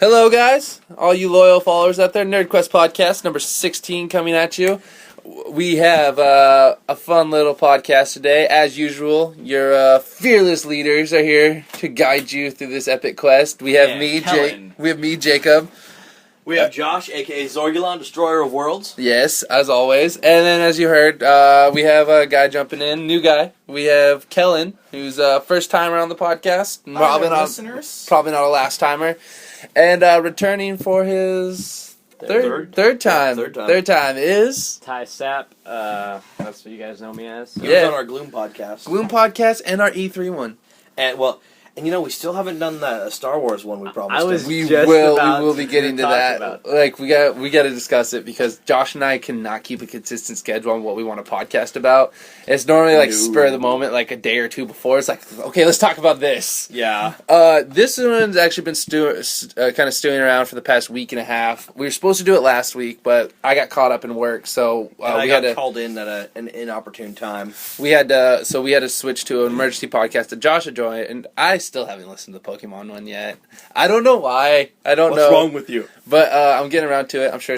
Hello, guys, all you loyal followers out there. Nerdquest Podcast, number 16 coming at you. We have a fun little podcast today. As usual, your fearless leaders are here to guide you through this epic quest. We have me, Jacob. We have Josh, a.k.a. Zorgulon, Destroyer of Worlds. Yes, as always. And then, as you heard, we have a guy jumping in, new guy. We have Kellen, who's first timer on the podcast. Probably not a last timer. And returning for his third time is Ty Sapp. That's what you guys know me as. He was on our Gloom podcast. Gloom podcast and our E3 one. And you know, we still haven't done the Star Wars one we promised. We will be getting to that. Like we got to discuss it because Josh and I cannot keep a consistent schedule on what we want to podcast about. It's normally like spur of the moment, like a day or two before. It's like, okay, let's talk about this. Yeah. This one's actually been kind of stewing around for the past week and a half. We were supposed to do it last week, but I got caught up in work, so we got called in at an inopportune time. We had to switch to an emergency podcast that Josh had joined, and I still haven't listened to the Pokemon one yet. I don't know why. What's wrong with you? But I'm getting around to it. I'm sure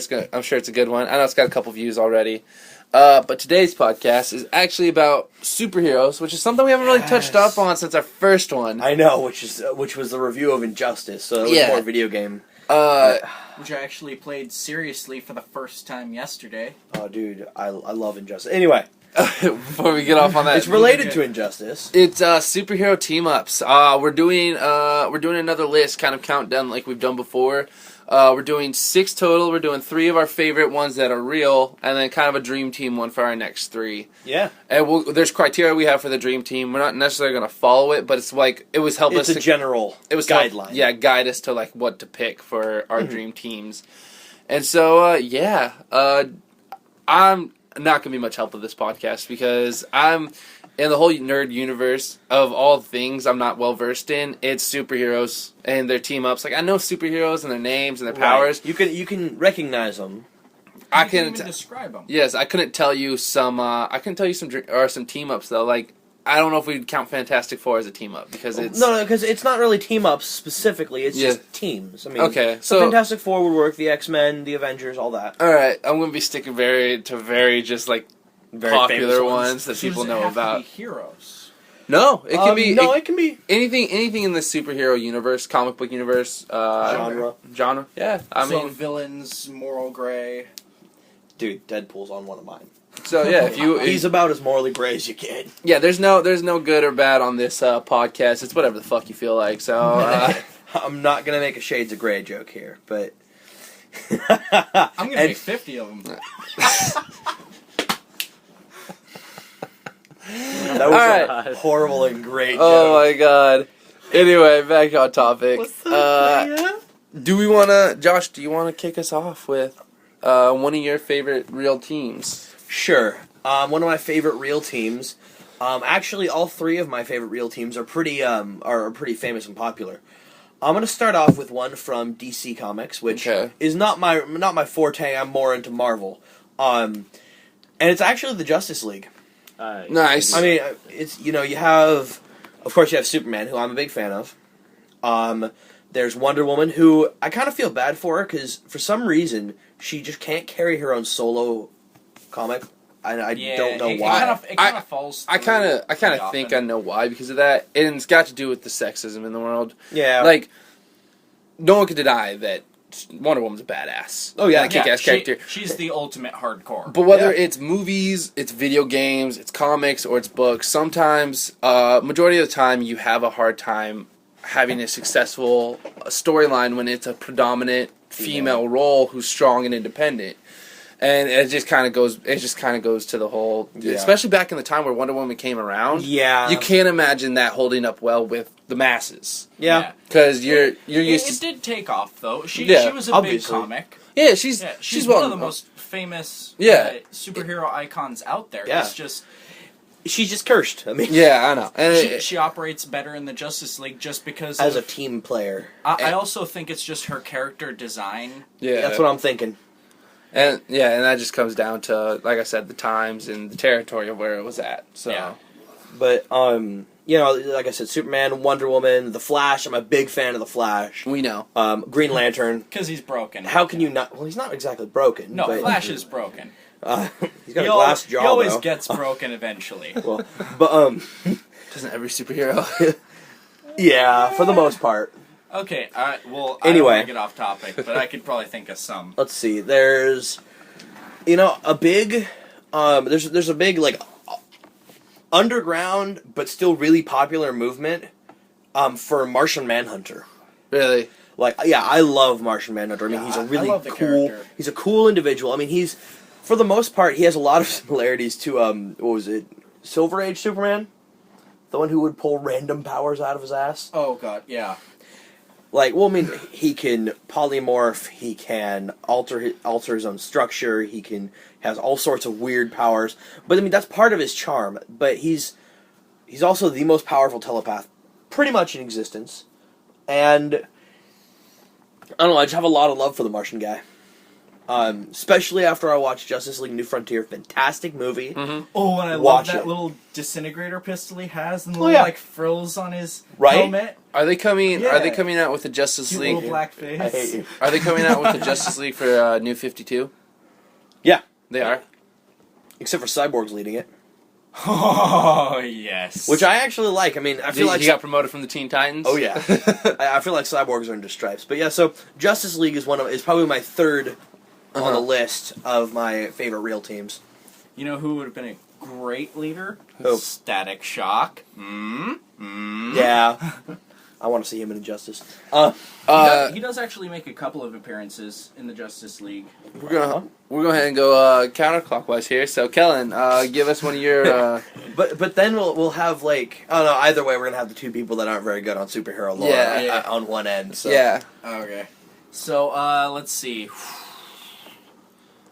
it's a good one. I know it's got a couple views already. But today's podcast is actually about superheroes, which is something we haven't really touched up on since our first one. I know, which was the review of Injustice, so it was more video game. Which I actually played seriously for the first time yesterday. Oh, dude, I love Injustice. Anyway. Before we get off on that, it's related to Injustice. It's superhero team ups. We're doing another list, kind of countdown like we've done before. We're doing 6 total. We're doing 3 of our favorite ones that are real, and then kind of a dream team one for our next 3. Yeah. And there's criteria we have for the dream team. We're not necessarily going to follow it, but it's like it was help us. It's a general guideline. Guide us to like what to pick for our dream teams. And so I'm not going to be much help with this podcast because I'm in the whole nerd universe of all things I'm not well versed in. It's superheroes and their team ups. Like I know superheroes and their names and their powers. You can recognize them. I can even describe them. Yes, I couldn't tell you some. I couldn't tell you some team ups though. Like I don't know if we'd count Fantastic Four as a team up because it's because it's not really team ups specifically. It's just teams. I mean, okay, so Fantastic Four would work. The XMen, the Avengers, all that. All right, I'm gonna be sticking very just like very popular ones that people know about. Have to be heroes. No, it can be. It can be anything in the superhero universe, comic book universe, genre. Yeah, I mean villains, moral gray. Dude, Deadpool's on one of mine. So yeah, he's about as morally gray as you get. Yeah, there's no good or bad on this podcast. It's whatever the fuck you feel like. So I'm not gonna make a Shades of Grey joke here, but I'm gonna make 50 of them. That was a horrible and great joke. Oh my god. Anyway, back on topic. What's up, do we wanna, Josh? Do you wanna kick us off with one of your favorite real teams? Sure. One of my favorite real teams. Actually, all 3 of my favorite real teams are pretty famous and popular. I'm gonna start off with one from DC Comics, which is not my forte. I'm more into Marvel. And it's actually the Justice League. Nice. I mean, it's you have Superman, who I'm a big fan of. There's Wonder Woman, who I kind of feel bad for her because for some reason she just can't carry her own solo comic. I don't know why. It kind of falls. I kind of think I know why because of that, and it's got to do with the sexism in the world. Yeah, like no one can deny that Wonder Woman's a badass. Oh yeah, like kick-ass character. She's the ultimate hardcore. But whether it's movies, it's video games, it's comics, or it's books, sometimes, majority of the time, you have a hard time having a successful storyline when it's a predominant female role who's strong and independent. And it just kind of goes to the whole, especially back in the time where Wonder Woman came around. Yeah, you can't imagine that holding up well with the masses. Yeah, because you're used to. It did take off though. She was a big comic. Yeah, she's one of the most famous superhero icons out there. Yeah. It's just she's just cursed. I mean, yeah, I know. And she operates better in the Justice League just because as a team player. I also think it's just her character design. Yeah, that's what I'm thinking. And that just comes down to, like I said, the times and the territory of where it was at. So, But like I said, Superman, Wonder Woman, The Flash. I'm a big fan of The Flash. We know. Green Lantern. Because he's broken. How can you not? Well, he's not exactly broken. No, but, Flash is broken. He's got a glass jaw. He always though. gets broken eventually. Well, but Doesn't every superhero? yeah, for the most part. Okay, well, Anyway. I don't want to get off topic, but I could probably think of some. Let's see. There's, a big, there's a big like underground but still really popular movement, for Martian Manhunter. Really? Like, yeah, I love Martian Manhunter. I mean, Yeah, he's a I really love the cool. character. He's a cool individual. I mean, for the most part, he has a lot of similarities to what was it, Silver Age Superman, the one who would pull random powers out of his ass. Oh god, yeah. Like, well, I mean, he can polymorph. He can alter his own structure. Has all sorts of weird powers. But I mean, that's part of his charm. But he's also the most powerful telepath, pretty much in existence. And I don't know. I just have a lot of love for the Martian guy. Especially after I watched Justice League: New Frontier, fantastic movie. Mm-hmm. Oh, and I Watch love that it. little disintegrator pistol he has, and the Oh, little yeah. like frills on his Right? helmet. Are they coming? Yeah. Are they coming out with the Justice Cute League? little black face. I hate you. Are they coming out with the Justice League for New 52? Yeah, They are. except for Cyborg's leading it, Oh yes. which I actually like. I mean, I feel like he got promoted from the Teen Titans. Oh yeah, I feel like Cyborgs are into stripes. But yeah, so Justice League is probably my third on the list of my favorite real teams. You know who would have been a great leader? Who? Static Shock. Yeah, I want to see him in Injustice. He does actually make a couple of appearances in the Justice League. We're gonna go ahead and go counterclockwise here. So Kellen, give us one of your. But then we'll have like, I don't know. Either way, we're gonna have the two people that aren't very good on superhero lore Yeah. on one end. So. Yeah. Okay. So let's see.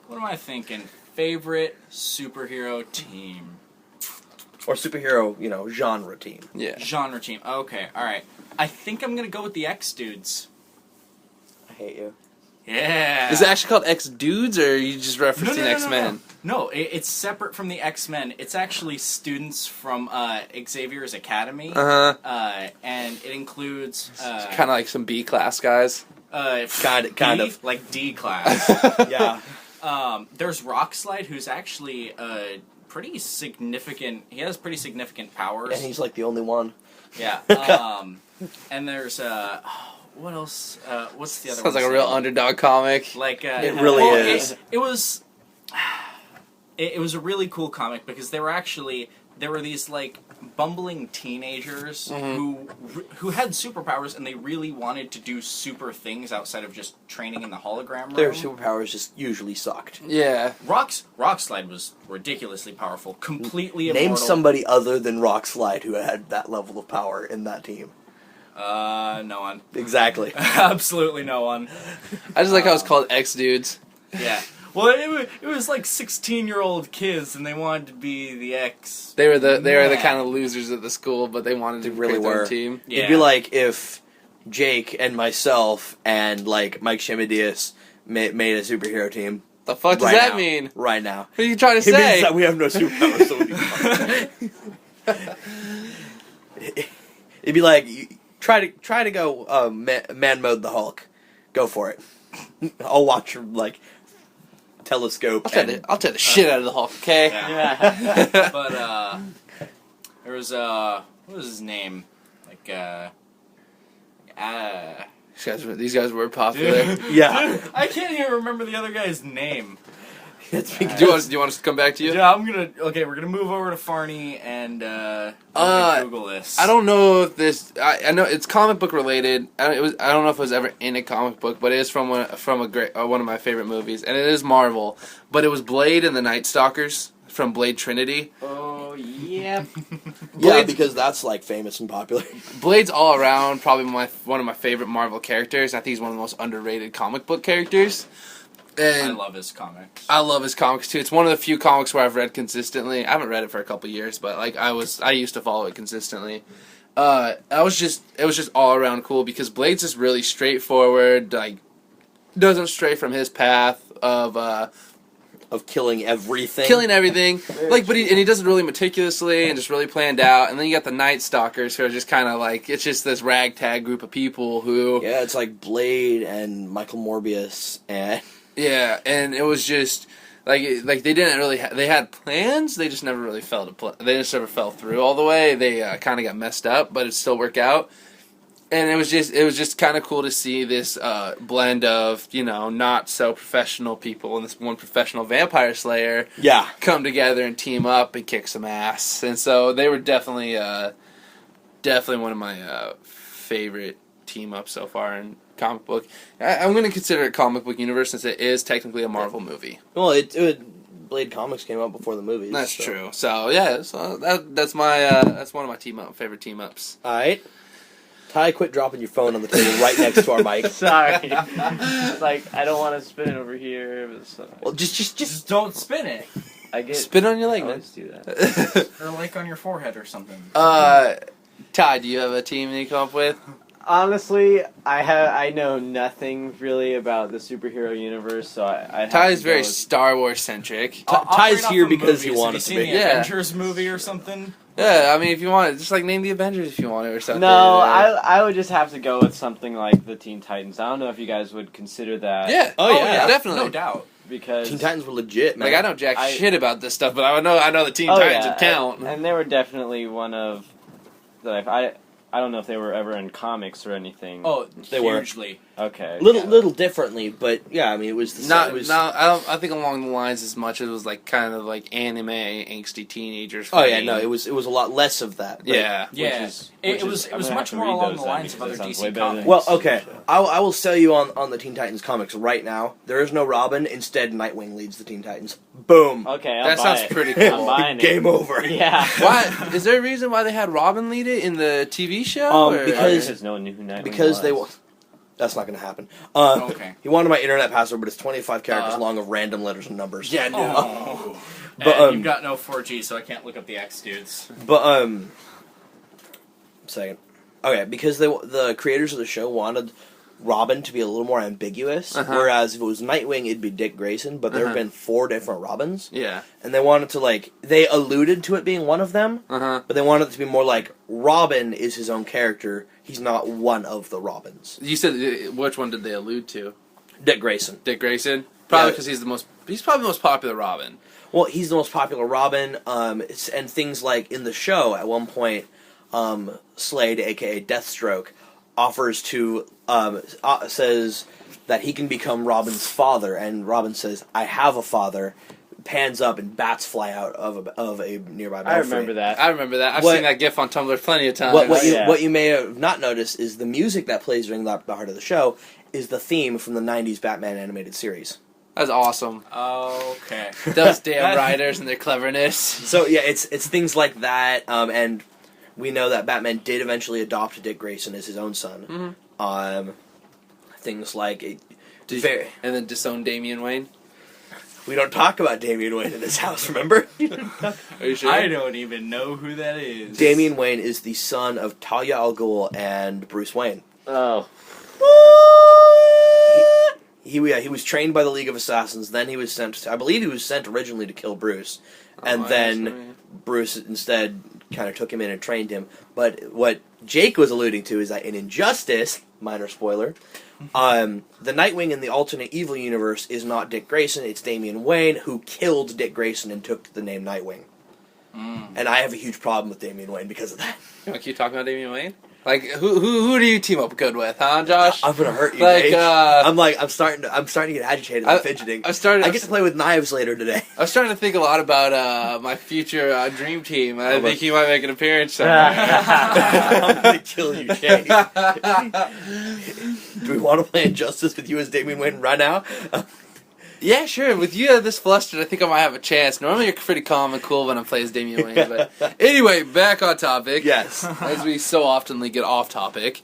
What am I thinking? Favorite superhero team? Or superhero, genre team. Yeah. Genre team. Okay, alright. I think I'm gonna go with the X Dudes. I hate you. Yeah. Is it actually called X Dudes, or are you just referencing X-Men? No, it's separate from the X-Men. It's actually students from Xavier's Academy. And it includes... Kind of like some B-class guys. Kind of. Like D class. Yeah. There's Rockslide, who's actually pretty significant. He has pretty significant powers. And he's like the only one. Yeah. And there's what else? What's the other? Sounds like a real underdog comic. Like It really is. It was. It was a really cool comic because there were these like bumbling teenagers who had superpowers and they really wanted to do super things outside of just training in the hologram room. Their superpowers just usually sucked. Yeah. Rockslide was ridiculously powerful, completely immortal. Name somebody other than Rockslide who had that level of power in that team. No one. Exactly. Absolutely no one. I just like how it's called X Dudes. Yeah. Well, it was like 16-year-old kids, and they wanted to be the X. They were the kind of losers at the school, but they wanted to really create their were. own team. Yeah. It'd be like if Jake and myself and like Mike Shimadius made a superhero team. The fuck does right that now. mean? Right now. What are you trying to It say? means that we have no superpowers, so it'd be like try to go man mode the Hulk. Go for it. I'll watch your like telescope. I'll tell the shit out of the Hulk, okay? Yeah. But there was what was his name? Like These guys were popular. Yeah. Dude, I can't even remember the other guy's name. It's Do you want us to come back to you? Yeah, we're gonna move over to Farney and Google this. I don't know if this. I know it's comic book related. I don't know if it was ever in a comic book, but it is from one of my favorite movies, and it is Marvel. But it was Blade and the Night Stalkers from Blade Trinity. Oh, yeah. Yeah, because that's like famous and popular. Blade's all around probably one of my favorite Marvel characters. I think he's one of the most underrated comic book characters. And I love his comics. I love his comics too. It's one of the few comics where I've read consistently. I haven't read it for a couple years, but like I used to follow it consistently. It was just all around cool because Blade's just really straightforward, like doesn't stray from his path of of killing everything. Like, but he does it really meticulously and just really planned out. And then you got the Night Stalkers, who are just kind of like, it's just this ragtag group of people who... Yeah, it's like Blade and Michael Morbius and... Yeah, and it was just... Like they didn't really... they had plans, they just never really they just never fell through all the way. They kind of got messed up, but it still worked out. And it was just kind of cool to see this blend of, not so professional people and this one professional vampire slayer come together and team up and kick some ass. And so they were definitely one of my favorite team ups so far in comic book. I'm going to consider it comic book universe since it is technically a Marvel movie. Well, Blade Comics came out before the movies. That's true. So yeah, that's one of my favorite team ups. All right. Ty, quit dropping your phone on the table right next to our mic. Sorry. I don't want to spin it over here. Well, just don't spin it. Spin on your leg, man. Let's do that. Or on your forehead or something. Ty, do you have a team that you come up with? Honestly, I know nothing really about the superhero universe, so I Ty's very Star Wars centric. Ty's here because he wanted to be. Have you seen the Avengers movie or something? Yeah, I mean, if you want it, just name the Avengers if you want it or something. No, I would just have to go with something like the Teen Titans. I don't know if you guys would consider that. Yeah. Oh yeah, definitely. No doubt. Because Teen Titans were legit, man. I know shit about this stuff, but I know the Teen Titans would count. And they were definitely one of I don't know if they were ever in comics or anything. Oh, they were. Hugely. Okay. Little differently, but yeah, I mean, it was the same. I think along the lines as much as it was kind of anime angsty teenagers. Oh yeah, no, it was a lot less of that. Yeah. It was much more along the lines of other DC comics. Well, okay, I will sell you on the Teen Titans comics right now. There is no Robin. Instead, Nightwing leads the Teen Titans. Boom. Okay, that sounds pretty cool. I'm buying it. Game over. Yeah. Why? Is there a reason why they had Robin lead it in the TV show? Because no one knew who Nightwing was. they want. That's not going to happen. Okay. He wanted my internet password, but it's 25 characters long of random letters and numbers. Yeah, no. Oh. But you've got no 4G, so I can't look up the X dudes. But second. Okay, because the creators of the show wanted Robin to be a little more ambiguous, whereas if it was Nightwing, it'd be Dick Grayson, but there have been 4 different Robins. Yeah. And they wanted to, they alluded to it being one of them, but they wanted it to be more like Robin is his own character, he's not one of the Robins. You said, which one did they allude to? Dick Grayson. Dick Grayson? Probably because he's probably the most popular Robin. Well, he's the most popular Robin, and things like in the show, at one point, Slade, aka Deathstroke, offers to, says that he can become Robin's father, and Robin says, I have a father, pans up and bats fly out of a nearby belfry. I remember that. I've seen that gif on Tumblr plenty of times. What you may have not noticed is the music that plays during the heart of the show is the theme from the 90s Batman animated series. That's awesome. Okay. Those damn writers and their cleverness. So yeah, it's things like that, and we know that Batman did eventually adopt Dick Grayson as his own son. Mm-hmm. Things like and then disown Damian Wayne. We don't talk about Damian Wayne in this house, remember? Are you sure? I don't even know who that is. Damian Wayne is the son of Talia al Ghul and Bruce Wayne. Oh. He was trained by the League of Assassins, then he was sent, I believe he was sent originally to kill Bruce, and then Bruce instead kind of took him in and trained him. But what Jake was alluding to is that in Injustice, minor spoiler, the Nightwing in the alternate evil universe is not Dick Grayson, it's Damian Wayne, who killed Dick Grayson and took the name Nightwing. And I have a huge problem with Damian Wayne because of that. You want to keep talking about Damian Wayne? Who do you team up good with, huh, Josh? I'm gonna hurt you, Jake. I'm starting to get agitated and fidgeting. I get to play with knives later today. I was starting to think a lot about my future dream team. I think he might make an appearance somewhere. I'm gonna kill you, Jake. Do we want to play Injustice with you as Damian Wayne right now? Yeah, sure. With you this flustered, I think I might have a chance. Normally you're pretty calm and cool when I play as Damian Wayne. But anyway, back on topic. Yes. As we so oftenly get off topic.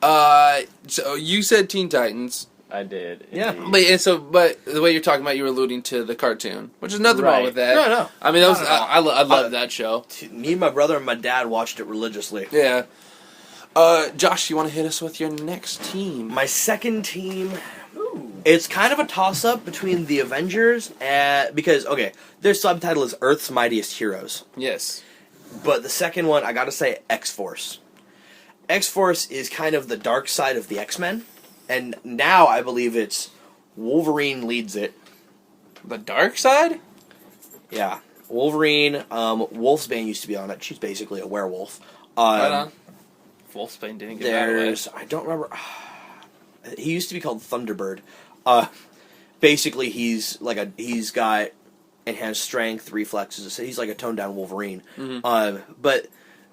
So you said Teen Titans. I did. Yeah. But the way you're talking about, you were alluding to the cartoon, which is nothing wrong with that. No. I mean, that was I love that show. Me, my brother, and my dad watched it religiously. Yeah. Josh, you want to hit us with your next team? My second team... It's kind of a toss-up between the Avengers because, okay, their subtitle is Earth's Mightiest Heroes. Yes. But the second one, I gotta say, X-Force. X-Force is kind of the dark side of the X-Men, and now I believe it's Wolverine leads it. The dark side? Yeah. Wolverine, Wolfsbane used to be on it. She's basically a werewolf. Right on. Wolfsbane didn't get that away. I don't remember. He used to be called Thunderbird. Basically, he's got enhanced strength, reflexes. He's like a toned down Wolverine. Mm-hmm. But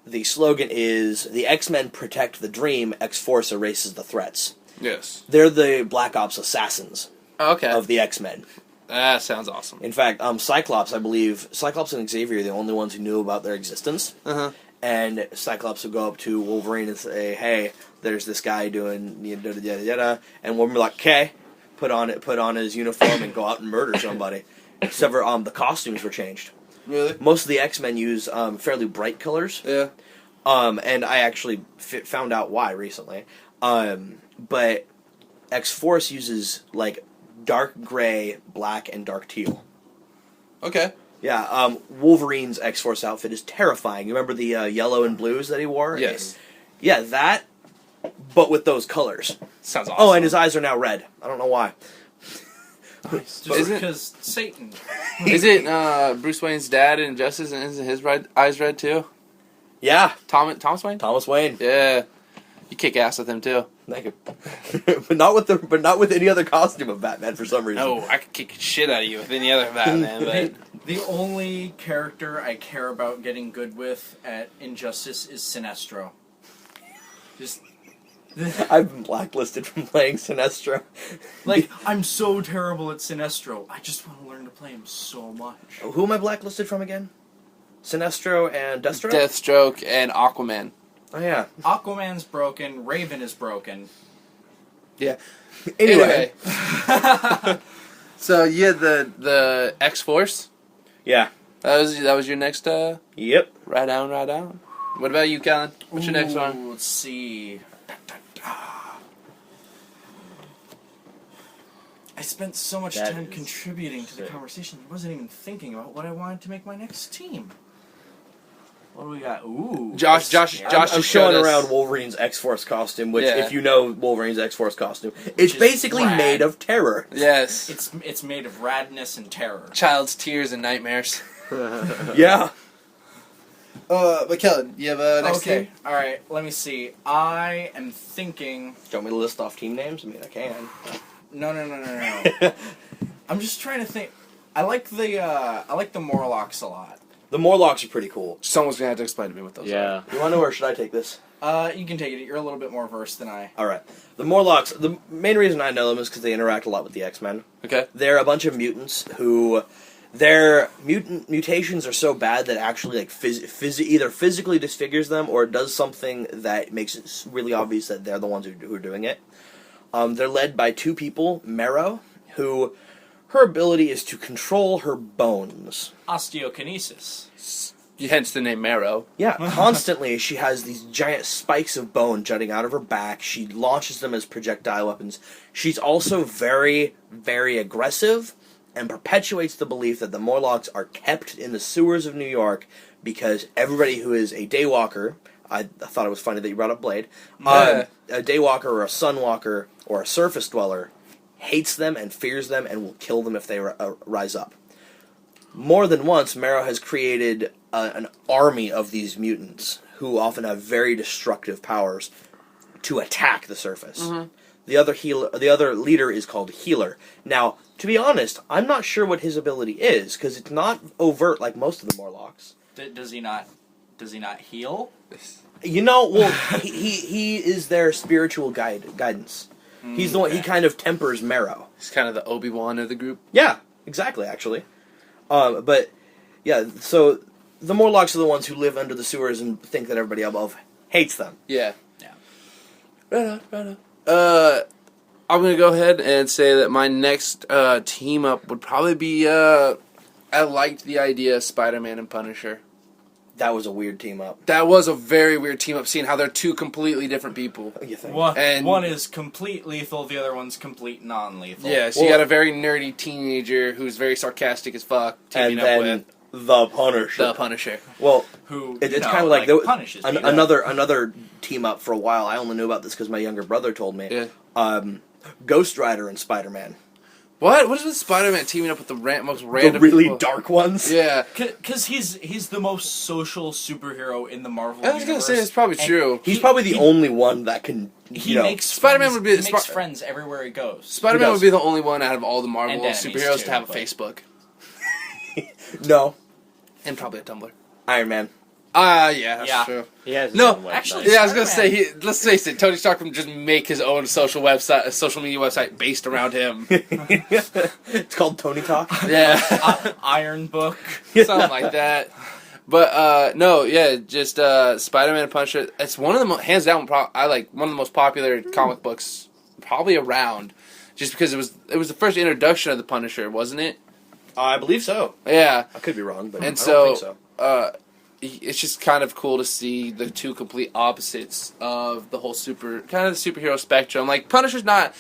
the slogan is the X-Men protect the dream, X-Force erases the threats. Yes. They're the Black Ops assassins Okay. of the X-Men. That sounds awesome. In fact, Cyclops, I believe, Cyclops and Xavier are the only ones who knew about their existence. Uh-huh. And Cyclops would go up to Wolverine and say, "Hey, there's this guy doing yada yada yada," and Wolverine would be like, "Okay," put on his uniform and go out and murder somebody. Except for the costumes were changed. Really? Most of the X-Men use fairly bright colors. Yeah. And I actually found out why recently. But X-Force uses like dark gray, black, and dark teal. Okay. Yeah, Wolverine's X-Force outfit is terrifying. You remember the yellow and blues that he wore? Yes. Yeah, that, but with those colors. Sounds awesome. Oh, and his eyes are now red. I don't know why. Just Is it- because Satan. Is it Bruce Wayne's dad in Injustice, and isn't his eyes red too? Yeah, Thomas Wayne? Thomas Wayne. Yeah. You kick ass with him too. Thank you. but not with any other costume of Batman for some reason. No, I could kick shit out of you with any other Batman, but The only character I care about getting good with at Injustice is Sinestro. Just I've been blacklisted from playing Sinestro. like I'm so terrible at Sinestro. I just want to learn to play him so much. Who am I blacklisted from again? Sinestro and Deathstroke? Deathstroke and Aquaman. Oh, yeah. Aquaman's broken. Raven is broken. Yeah. Anyway. So you had the X-Force. Yeah. That was your next Yep. right down. What about you, Kellen? What's your next one? Let's see. I spent so much That time is contributing to the sick. conversation. I wasn't even thinking about what I wanted to make my next team. What do we got? Ooh. Josh I'm just showing showed us. around Wolverine's X-Force costume, which, Yeah. if you know Wolverine's X-Force costume, it's is basically rad. made of terror. Yes. It's made of radness and terror. Child's tears and nightmares. Yeah. But Kellen, you have a next Okay. team? All right. Let me see. I am thinking. Do you want me to list off team names? I mean, I can. No. I'm just trying to think. I like the Morlocks a lot. The Morlocks are pretty cool. Someone's gonna have to explain to me what those are. Yeah. You want to know, or should I take this? You can take it. You're a little bit more versed than I. All right. The Morlocks, the main reason I know them is because they interact a lot with the X-Men. Okay. They're a bunch of mutants who, their mutations are so bad that it actually like either physically disfigures them or it does something that makes it really obvious that they're the ones who are doing it. They're led by two people, Marrow, who her ability is to control her bones. Osteokinesis. Hence the name Marrow. Yeah, constantly she has these giant spikes of bone jutting out of her back. She launches them as projectile weapons. She's also very, very aggressive and perpetuates the belief that the Morlocks are kept in the sewers of New York because everybody who is a daywalker, I thought it was funny that you brought up Blade, Yeah. a daywalker or a sunwalker or a surface dweller hates them and fears them and will kill them if they rise up. More than once, Marrow has created an army of these mutants who often have very destructive powers to attack the surface. Mm-hmm. The other leader is called Healer. Now, to be honest, I'm not sure what his ability is because it's not overt like most of the Morlocks. Does he not heal? You know, well, he is their spiritual guidance. He's the one. He kind of tempers Marrow. He's kind of the Obi-Wan of the group. Yeah, exactly. Actually, but yeah. So the Morlocks are the ones who live under the sewers and think that everybody above hates them. Yeah. Yeah. Right on. I'm gonna go ahead and say that my next team up would probably be. I liked the idea of Spider-Man and Punisher. That was a weird team up. That was a very weird team up, seeing how they're two completely different people. You think? One is complete lethal, the other one's complete non-lethal. Yeah, so you got a very nerdy teenager who's very sarcastic as fuck teaming and up then with the Punisher. the Punisher. Well, Who it's kind of like, punishes people. another team up for a while. I only knew about this because my younger brother told me. Yeah. Ghost Rider and Spider-Man. What? What is with Spider-Man teaming up with the most random The really people? dark ones? Yeah. Because he's the most social superhero in the Marvel I was universe. going to say, it's probably And true. He's probably the only one that can, He makes Spider-Man friends, would be- he makes friends everywhere he goes. Spider-Man He would does. be the only one out of all the Marvel And enemies, superheroes too, to have a but- Facebook. No. And probably a Tumblr. Iron Man. Yeah, that's Yeah. true. He has his No, own website. actually- Yeah, I was gonna say, Spider-Man. let's face it, Tony Stark can just make his own social media website based around him. It's called Tony Talk. Yeah, Iron Book. something like that. But no, yeah, just Spider-Man and Punisher. It's one of the hands down. I like one of the most popular comic books probably around, just because it was the first introduction of the Punisher, wasn't it? I believe so. Yeah, I could be wrong, but I and don't think so. it's just kind of cool to see the two complete opposites of the whole superhero spectrum. Like Punisher's not,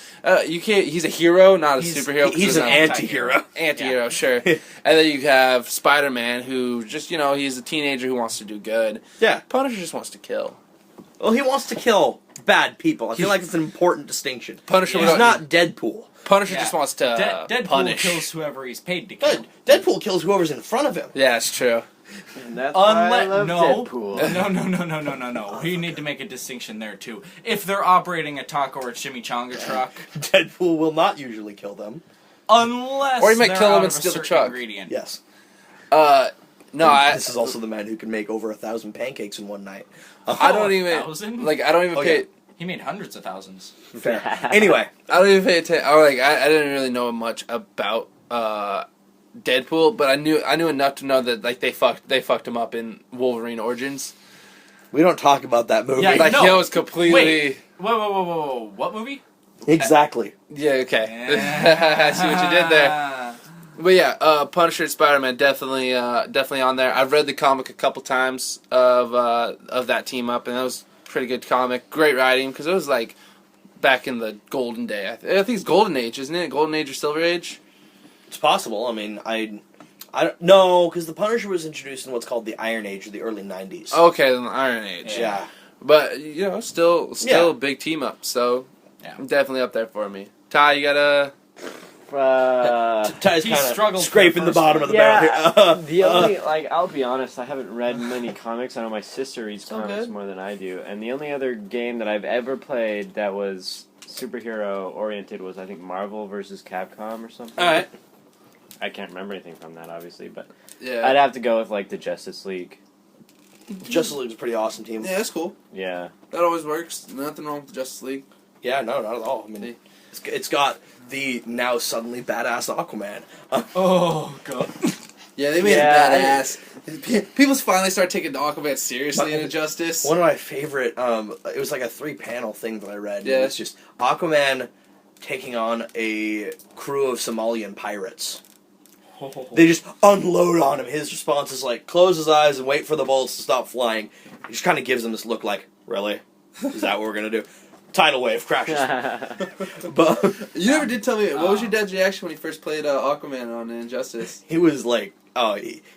he's a hero, not a superhero. 'cause He's he's an not anti-hero. Anti-hero, sure. And then you have Spider-Man, who just he's a teenager who wants to do good. Yeah. Punisher just wants to kill. Well, he wants to kill bad people. I feel like it's an important distinction. Punisher, He's not Deadpool. Punisher Yeah. just wants to Deadpool punish. kills whoever he's paid to kill. Good. Deadpool kills whoever's in front of him. Yeah, it's true. And that's why I love no, Deadpool. no. You need to make a distinction there too. If they're operating a taco or a chimichanga truck, Deadpool will not usually kill them. unless Or you might they're kill 'em out and of a steal the certain truck. ingredient. Yes. No, This is also the man who can make over 1,000 pancakes in one night. I don't even 1,000? I don't even Oh, pay. yeah. He made hundreds of thousands. Fair. Anyway, I don't even pay attention. I didn't really know much about Deadpool, but I knew enough to know that like they fucked him up in Wolverine Origins. we don't talk about that movie. Yeah, Like no. he was completely. Wait. Whoa. What movie? Exactly. Yeah. Okay. I see what you did there. But yeah, Punisher and Spider-Man definitely on there. I've read the comic a couple times of that team up, and that was a pretty good comic. Great writing because it was like back in the golden day. I think it's golden age, isn't it? Golden age or silver age? It's possible. I mean, I don't know, because the Punisher was introduced in what's called the Iron Age of the early 90s. Okay, then the Iron Age. Yeah. But still Yeah. a big team up. So Yeah. definitely up there for me. Ty, you got a. Ty's He kind struggled of for scraping the the first bottom one. of the barrel here. The only, I'll be honest, I haven't read many comics. I know my sister reads It's all comics good. more than I do. And the only other game that I've ever played that was superhero oriented was, I think, Marvel vs. Capcom or something. All right. I can't remember anything from that, obviously, but Yeah. I'd have to go with, the Justice League. Justice League's a pretty awesome team. Yeah, that's cool. Yeah. That always works. Nothing wrong with Justice League. Yeah, no, not at all. I mean, it's got the now suddenly badass Aquaman. Oh god. Yeah, they made Yeah, it badass. People finally start taking Aquaman seriously in Injustice. One of my favorite, it was like a 3-panel thing that I read. Yeah. It's just Aquaman taking on a crew of Somalian pirates. They just unload on him. His response is close his eyes and wait for the bullets to stop flying. He just kind of gives them this look really? Is that what we're going to do? Tidal wave crashes. But You never did tell me, what was your dad's reaction when he first played Aquaman on Injustice? he was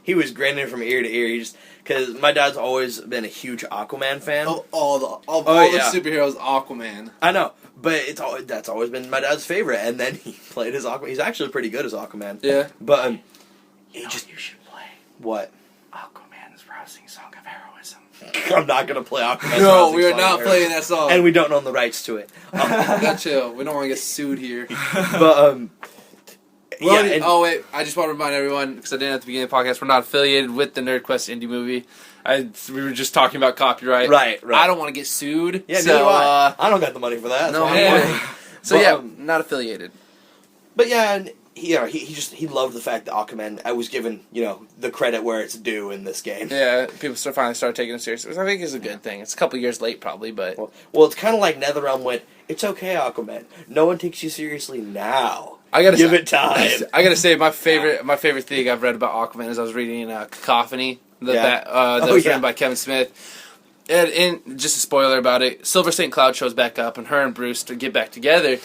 he was grinning from ear to ear. He just, because my dad's always been a huge Aquaman fan. All the yeah. superheroes, Aquaman. I know, but that's always been my dad's favorite. And then he played as Aquaman. He's actually pretty good as Aquaman. Yeah. But You should play what? Aquaman's rousing song of heroism. I'm not gonna play Aquaman. No, we are not playing that song. and we don't own the rights to it. Got chill. We don't want to get sued here. But Well, yeah. And, wait, I just want to remind everyone, because I didn't at the beginning of the podcast, we're not affiliated with the Nerdquest indie movie. We were just talking about copyright. Right. I don't want to get sued. Yeah, so, neither do I. I don't got the money for that. no, so yeah. So But, yeah, not affiliated. But yeah, and he loved the fact that Aquaman. I was given the credit where it's due in this game. Yeah, people finally started taking it seriously, which I think is a good thing. It's a couple years late, probably, but Well, it's kind of like NetherRealm went. It's okay, Aquaman. No one takes you seriously now. I gotta Give it time. I gotta say, my favorite thing I've read about Aquaman is I was reading Cacophony That was written by Kevin Smith. And just a spoiler about it, Silver St. Cloud shows back up, and her and Bruce get back together.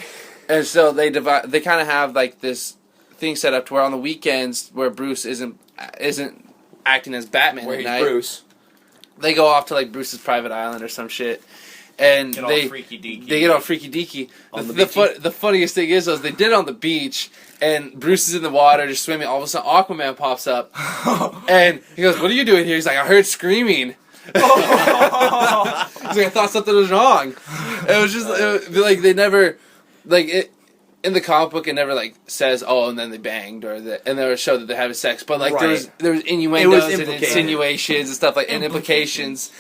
And so they kind of have like this thing set up to where on the weekends where Bruce isn't acting as Batman Where at he's night, Bruce. they go off to like Bruce's private island or some shit. And Get all freaky deaky. They get all freaky deaky. The funniest thing is they did it on the beach, and Bruce is in the water just swimming. All of a sudden, Aquaman pops up, and he goes, "What are you doing here?" He's like, "I heard screaming." He's like, "I thought something was wrong." It was just like they never like it. In the comic book, it never like says, "Oh," and then they banged, and they would show that they're having sex. But like there was innuendos and insinuations and stuff and implications,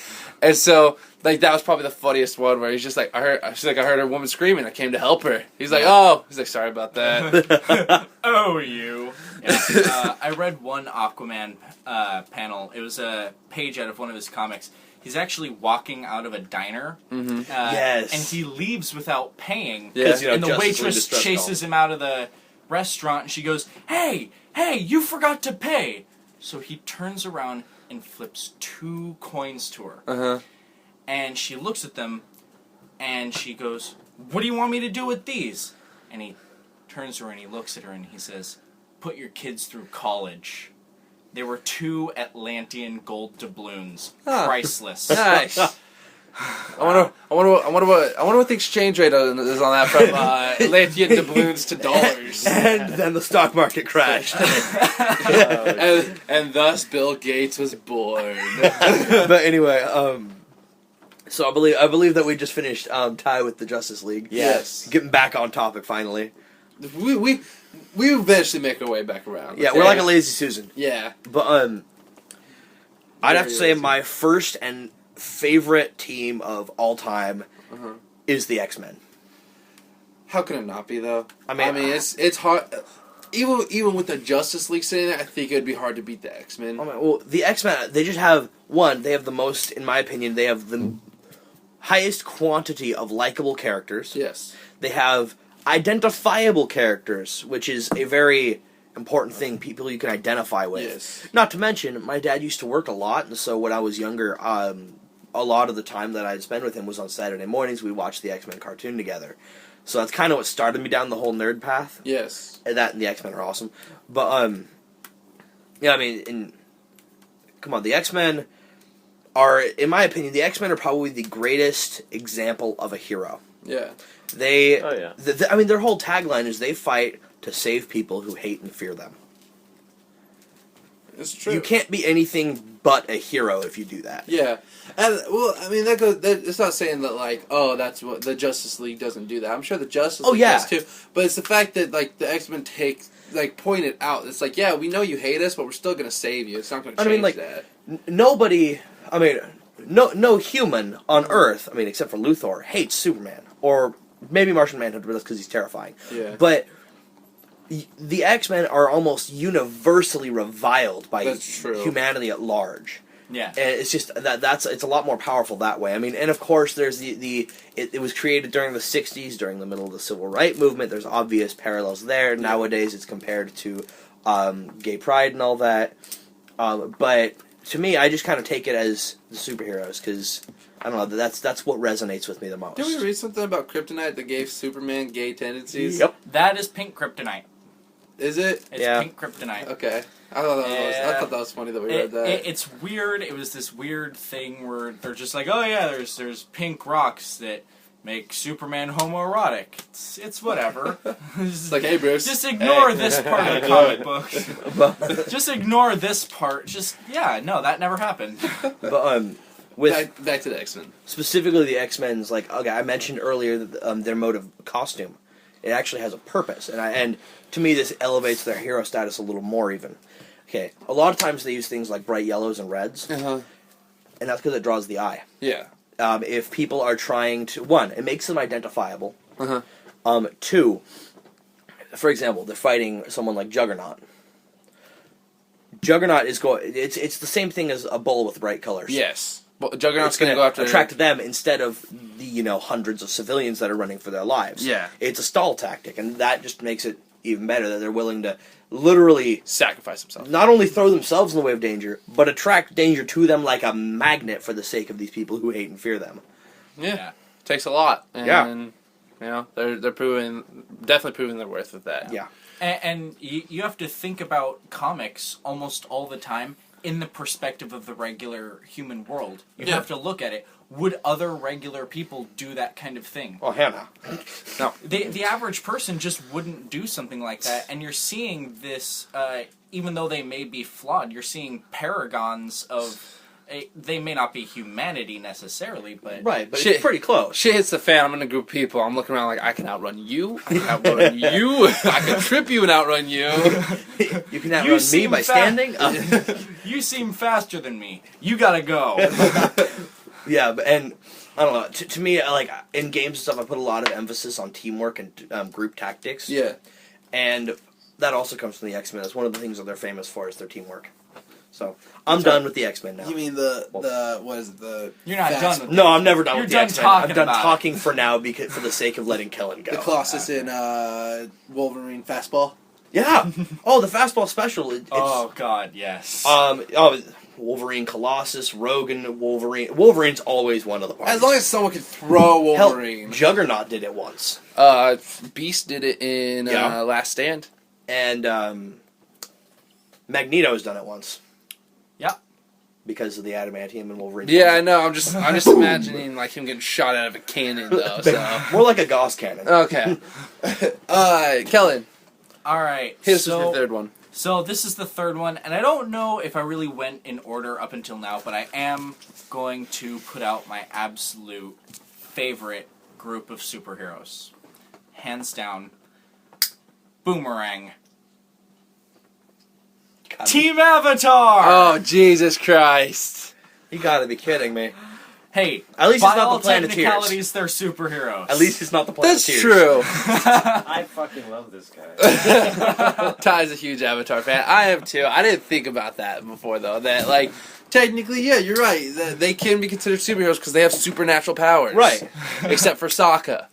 and so like that was probably the funniest one where he's just like, she's like, "I heard a woman screaming. I came to help her." He's like, "Oh," he's like, "Sorry about that." Oh, you. Yeah, I read one Aquaman panel. It was a page out of one of his comics. He's actually walking out of a diner. Mm-hmm. Yes. And he leaves without paying. Yeah. And the waitress chases him out of the restaurant, and she goes, Hey, you forgot to pay. So he turns around and flips 2 coins to her. Uh-huh. And she looks at them, and she goes, "What do you want me to do with these?" And he turns to her and he looks at her and he says, "Put your kids through college." They were 2 Atlantean gold doubloons. Huh. Priceless. Nice. I wonder what the exchange rate is on that from Atlantean doubloons to dollars. And then the stock market crashed. and thus Bill Gates was born. But anyway, so I believe that we just finished tie with the Justice League. Yes. Getting back on topic finally. We eventually make our way back around. Yeah, we're like a lazy Susan. Yeah. But I'd have to say my first and favorite team of all time is the X-Men. How can it not be though? I mean, it's hard. Even with the Justice League sitting there, I think it would be hard to beat the X-Men. Well, the X-Men, they just have they have the most, in my opinion, they have the highest quantity of likable characters. Yes. They have identifiable characters, which is a very important thing, people you can identify with. Yes. Not to mention, my dad used to work a lot, and so when I was younger, a lot of the time that I'd spend with him was on Saturday mornings. We watched the X-Men cartoon together. So that's kind of what started me down the whole nerd path. Yes. And that and the X-Men are awesome. But, yeah, I mean, come on, the X-Men are, in my opinion, the X-Men are probably the greatest example of a hero. Yeah. Their whole tagline is they fight to save people who hate and fear them. It's true. You can't be anything but a hero if you do that. Yeah. And, well, I mean, it's not saying that, like, oh, that's what the Justice League doesn't do that. I'm sure the Justice League does, too. But it's the fact that, like, the X-Men point it out. It's like, yeah, we know you hate us, but we're still going to save you. It's not going to change that. Nobody, no human on Earth, except for Luthor, hates Superman. Or maybe Martian Manhunter, but that's because he's terrifying. Yeah. But the X-Men are almost universally reviled by humanity at large. Yeah. And it's just it's a lot more powerful that way. And of course there's it was created during the 60s, during the middle of the Civil Rights movement. There's obvious parallels there. Nowadays it's compared to gay pride and all that. But to me, I just kind of take it as the superheroes because I don't know, that's what resonates with me the most. Did we read something about kryptonite that gave Superman gay tendencies? Yep. That is pink kryptonite. Is it? It's pink kryptonite. Okay. I thought that was funny that we read that. It's weird. It was this weird thing where they're just like, oh yeah, there's pink rocks that make Superman homoerotic. It's whatever. It's like, hey, Bruce. Just ignore this part of the comic book. Just ignore this part. That never happened. But back to the X-Men. Specifically the X-Men's, I mentioned earlier that their mode of costume, it actually has a purpose, and to me this elevates their hero status a little more even. Okay, a lot of times they use things like bright yellows and reds, and that's because it draws the eye. Yeah. If people are trying to, one, it makes them identifiable. Two, for example, they're fighting someone like Juggernaut. Juggernaut is it's the same thing as a bull with bright colors. Yes. Well, Juggernaut's going to go after attract them instead of the hundreds of civilians that are running for their lives. Yeah. It's a stall tactic, and that just makes it even better, that they're willing to literally Sacrifice himself. not only throw themselves in the way of danger, but attract danger to them like a magnet for the sake of these people who hate and fear them. Yeah. Takes a lot. And, Yeah. you know, they're definitely proving their worth with that. Yeah. And you have to think about comics almost all the time in the perspective of the regular human world. You have to look at it. Would other regular people do that kind of thing? Oh, Hannah. No. The average person just wouldn't do something like that. And you're seeing this, even though they may be flawed, you're seeing paragons of... they may not be humanity necessarily, but... Right, but Shit. it's pretty close. Shit hits the fan. I'm in a group of people. I'm looking around like, I can outrun you. I can outrun you. I can trip you and outrun you. You can outrun me by standing? You seem faster than me. You gotta go. Yeah, and I don't know. To me, like in games and stuff, I put a lot of emphasis on teamwork and group tactics. Yeah. And that also comes from the X-Men. That's one of the things that they're famous for is their teamwork. So I'm done with the X-Men now. You mean the what is it, the? You're not done with No, I'm never done You're with the done X-Men. talking I'm done about it. talking for now because for the sake of letting Kellen go. The Colossus in Wolverine fastball. Yeah. Oh, the fastball special. It's, Oh, God, yes. Wolverine, Colossus, Rogan, Wolverine. Wolverine's always one of the parties. As long as someone can throw Wolverine. Hell, Juggernaut did it once. Beast did it in Yeah. Last Stand. And Magneto's done it once. Yep. Because of the adamantium and Wolverine. Yeah, I know. I'm just imagining like him getting shot out of a cannon though. So More like a Gauss cannon. okay. Kellen, All right. hit us with your third one. So this is the third one, and I don't know if I really went in order up until now, but I am going to put out my absolute favorite group of superheroes. Hands down, Boomerang. God, Team Avatar! Oh Jesus Christ! you gotta be kidding me. Hey, At least by it's not all the Planeteers. technicalities, they're superheroes. At least it's not the That's Planeteers. true. I fucking love this guy. Ty's a huge Avatar fan. I am too. I didn't think about that before though. That like technically, yeah, you're right. That they can be considered superheroes because they have supernatural powers. Right. Except for Sokka.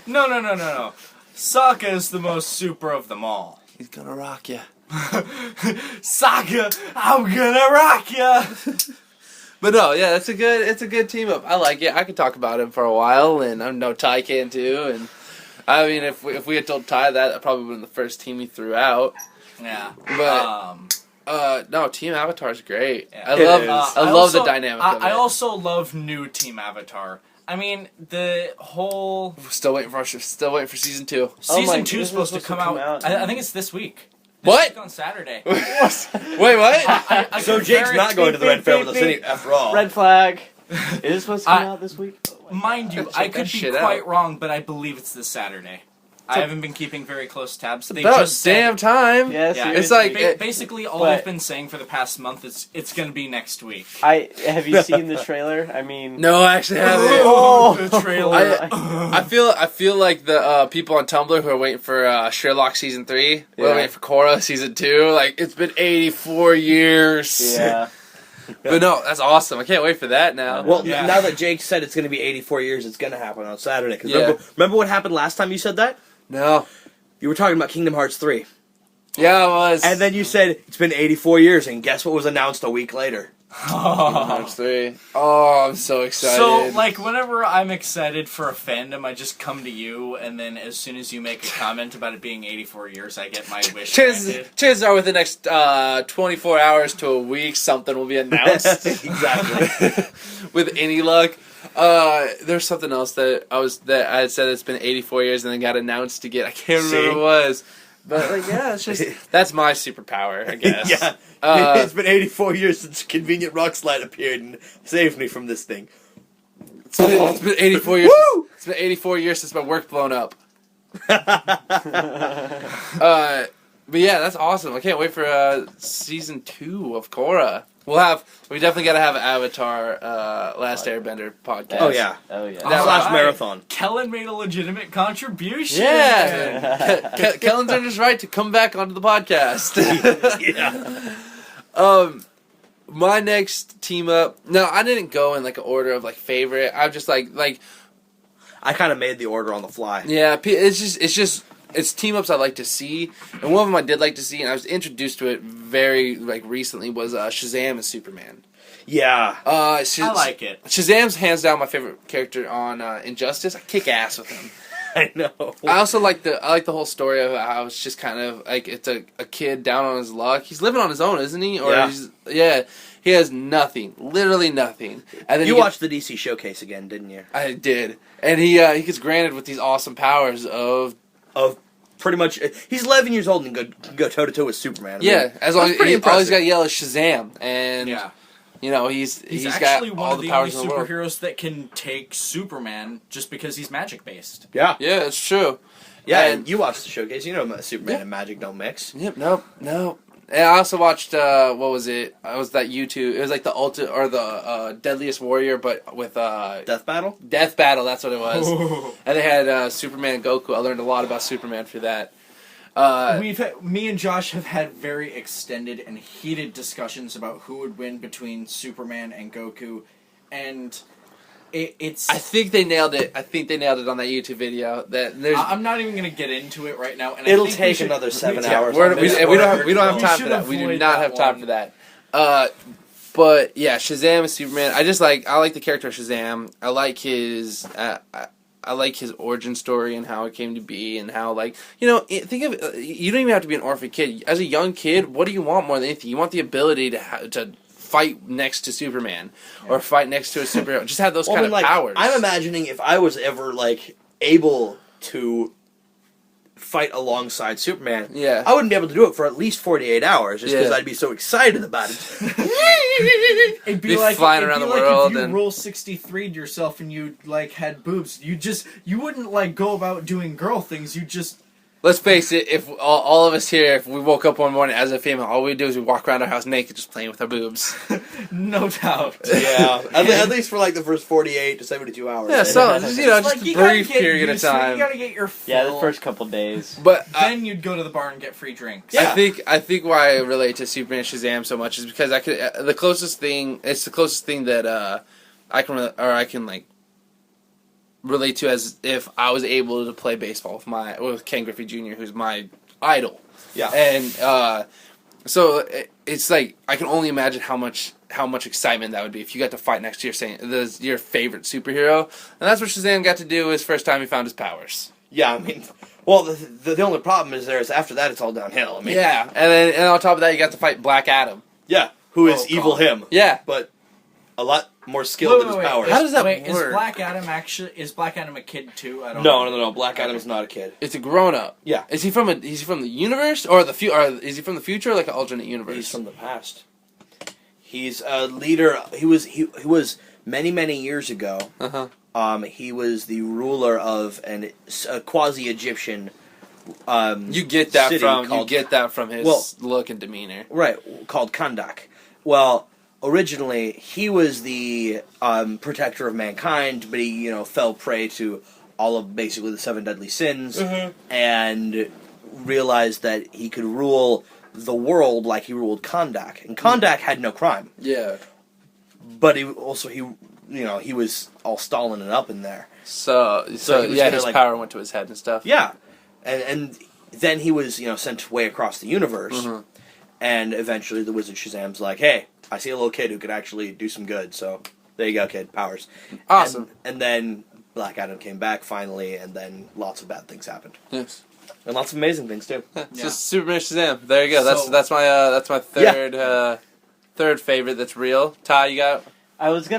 No. Sokka is the most super of them all. He's gonna rock you. Sokka, I'm gonna rock ya! But no, yeah, it's a good team up. I like it. I could talk about him for a while, and I know Ty can too. And I mean, if we had told Ty that probably would have been the first team he threw out. Yeah. But no, Team Avatar's great. Yeah. I love also- the dynamic of it. I also love new Team Avatar. I mean, the whole Still waiting for season 2. season 2 is supposed to come out. I think it's this week. This What? week on Saturday. Wait, what? So Jake's not going to the Red Fair with us after all. Red flag. Is it supposed to come out this week? Oh my Mind you, Check I that could be shit quite out. wrong, but I believe it's this Saturday. I haven't been keeping very close tabs. They About just said, damn time. Yeah, Yeah, It's seriously. like- basically all but- I've been saying for the past month is it's going to be next week. Have you seen the trailer? I mean, No, I actually haven't. Oh. the trailer. I feel like the people on Tumblr who are waiting for Sherlock season 3, we're Yeah. waiting for Korra season 2. Like it's been 84 years. yeah. But no, that's awesome. I can't wait for that now. Well, Yeah. now that Jake said it's going to be 84 years, it's going to happen on Saturday. 'Cause Yeah. remember what happened last time you said that? No. You were talking about Kingdom Hearts 3. Yeah, it was. And then you said it's been 84 years, and guess what was announced a week later? Kingdom 3. Oh, I'm so excited. So, like, whenever I'm excited for a fandom, I just come to you, and then as soon as you make a comment about it being 84 years, I get my wish granted. chances are within the next 24 hours to a week, something will be announced. Exactly. With any luck. There's something else that I had said it's been 84 years and then got announced again. I can't remember what it was. But like, yeah, it's just that's my superpower, I guess. Yeah. It's been 84 years since Convenient Rock Slide appeared and saved me from this thing. It's been 84 years. Woo! It's been 84 years since my work blown up. But yeah, that's awesome. I can't wait for season 2 of Korra. We definitely got to have an Avatar Last Airbender podcast. Oh, yeah. Oh yeah. That Slash Alright. marathon. Kellen made a legitimate contribution. Yeah. Kellen's earned his right to come back onto the podcast. Yeah. My next team up. No, I didn't go in like an order of like favorite. I'm just like I kind of made the order on the fly. Yeah, it's team ups I like to see, and one of them I did like to see, and I was introduced to it very recently was Shazam and Superman. Yeah. I like it. Shazam's hands down my favorite character on Injustice. I kick ass with him. I know. I also like the whole story of how it's just kind of like it's a kid down on his luck. He's living on his own, isn't he? Or he has nothing, literally nothing. And then you watched the DC showcase again, didn't you? I did, and he gets granted with these awesome powers of pretty much. He's 11 years old and go toe to toe with Superman. As long as all he's got to yell is Shazam, and he's actually got one all of the the powers only in the world. superheroes that can take Superman just because he's magic based. Yeah. Yeah, it's true. Yeah, and you watched the showcase. You know Superman and magic don't mix. Yep. Nope. And I also watched what was it? It was that YouTube. It was like the ultimate or the Deadliest Warrior, but with Death Battle. Death Battle. That's what it was. And they had Superman and Goku. I learned a lot about Superman through that. Me and Josh have had very extended and heated discussions about who would win between Superman and Goku, and it's. I think they nailed it. on that YouTube video. I'm not even going to get into it right now. And It'll I think take another 7 hours. We don't have time should for that. We do avoid not that have time one. for that. But yeah, Shazam and Superman. I like the character of Shazam. I like his. I like his origin story and how it came to be, and how think of you don't even have to be an orphan kid. As a young kid, what do you want more than anything? You want the ability to fight next to Superman or fight next to a superhero. Just have those kind of powers. I'm imagining if I was ever able to fight alongside Superman, I wouldn't be able to do it for at least 48 hours just because I'd be so excited about it. It'd be like flying around the world. If you roll 63'd yourself and you had boobs, you wouldn't go about doing girl things. You just. Let's face it, if all of us here, if we woke up one morning as a female, all we do is we walk around our house naked just playing with our boobs. No doubt. Yeah. At least for the first 48 to 72 hours. Yeah, so, just a brief period of time. You gotta get your fill. the first couple days. But then you'd go to the bar and get free drinks. Yeah. I think why I relate to Superman and Shazam so much is because it's the closest thing that I can relate to as if I was able to play baseball with Ken Griffey Jr., who's my idol. Yeah. And so it's I can only imagine how much excitement that would be if you got to fight next to your favorite superhero. And that's what Shazam got to do his first time he found his powers. Yeah, I mean, well, the only problem is after that it's all downhill. I mean, yeah, and on top of that you got to fight Black Adam. Yeah, who is evil him. Yeah. But a lot more skilled than his powers. How does that work? Is Black Adam a kid too? I don't know. know. No. Black Adam is not a kid. It's a grown up. Yeah. Is he from the universe or the is he from the future or an alternate universe? He's from the past. He's a leader. He was many years ago. He was the ruler of a quasi-Egyptian. You get that from his look and demeanor, right? Called Kahndaq. Well, originally he was the protector of mankind, but he fell prey to all of basically the 7 deadly sins, and realized that he could rule the world like he ruled Kahndaq, and Kahndaq had no crime. Yeah, but he was all Stalin and up in there. So his power went to his head and stuff. Yeah, and then he was sent way across the universe, and eventually the Wizard Shazam's like, hey, I see a little kid who could actually do some good, so there you go, kid, powers. Awesome. And then Black Adam came back finally, and then lots of bad things happened. Yes. And lots of amazing things too. So Superman Shazam. There you go. That's my third favorite that's real. Ty, you got? I was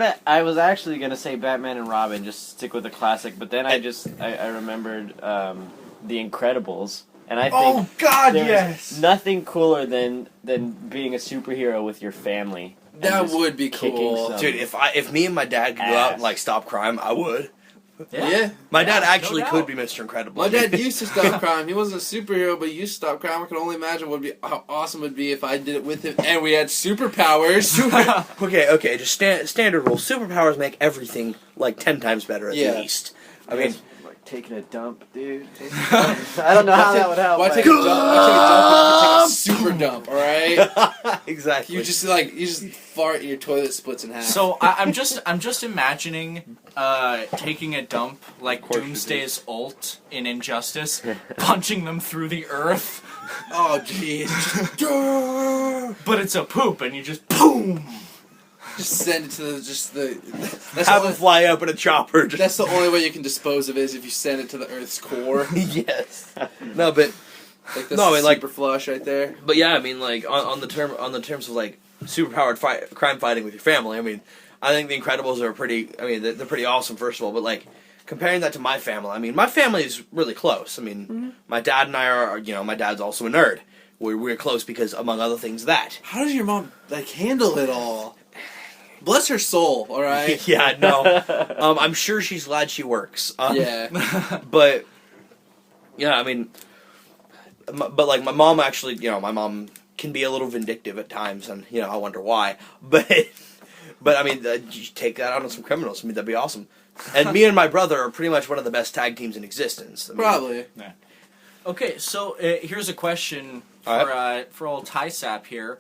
actually gonna say Batman and Robin, just stick with the classic, but then I remembered The Incredibles. And I think there's nothing cooler than being a superhero with your family. That would be cool. Dude, if me and my dad could go out and stop crime, I would. Yeah. My dad actually could be Mr. Incredible. My dad used to stop crime. He wasn't a superhero, but he used to stop crime. I can only imagine how awesome it would be if I did it with him and we had superpowers. Okay, just standard rule. Superpowers make everything 10 times better at least. I mean, taking a dump, dude. I don't know how that would help. Why take a dump? Why take a super dump? All right. Exactly. You just fart and your toilet splits in half. So I'm just imagining taking a dump like Doomsday's ult in Injustice, punching them through the earth. Oh jeez. But it's a poop, and you just boom. Just send it to the. Have them fly up in a chopper. That's the only way you can dispose of it is if you send it to the Earth's core. Yes. No, but Like this like super flush right there. But yeah, I mean, like on the terms of like superpowered crime fighting with your family. I mean, I think the Incredibles are pretty. I mean, they're pretty awesome. First of all, but like comparing that to my family, I mean, my family is really close. I mean, my dad and I are. My dad's also a nerd. We're close because, among other things, that. How does your mom handle it all? Bless her soul. All right. Yeah, no. I'm sure she's glad she works. Yeah. But yeah, I mean, but like my mom actually, my mom can be a little vindictive at times, and I wonder why. But I mean, you take that out on some criminals. I mean, that'd be awesome. And me and my brother are pretty much one of the best tag teams in existence. I mean, Probably. Yeah. Okay, so here's a question for old Tysap here.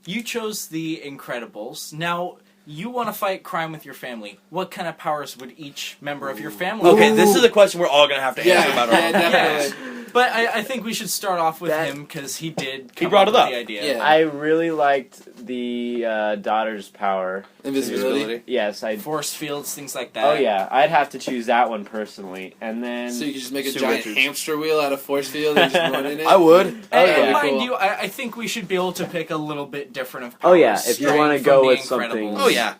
You chose the Incredibles. Now, you want to fight crime with your family. What kind of powers would each member of your family have? Okay, this is a question we're all going to have to answer about. Yeah, definitely. But I think we should start off with him because he did come brought up it with up. the idea. Yeah. I really liked the daughter's power. Invisibility. Yes, Force fields, things like that. Oh yeah, I'd have to choose that one personally, and then. So you could just make a Super giant Richards. hamster wheel out of force field and just run in it? I would. Oh, And yeah. mind Cool. you, I think we should be able to pick a little bit different of powers. Oh, yeah, if you straight wanna from go the with Incredibles. something- Oh yeah.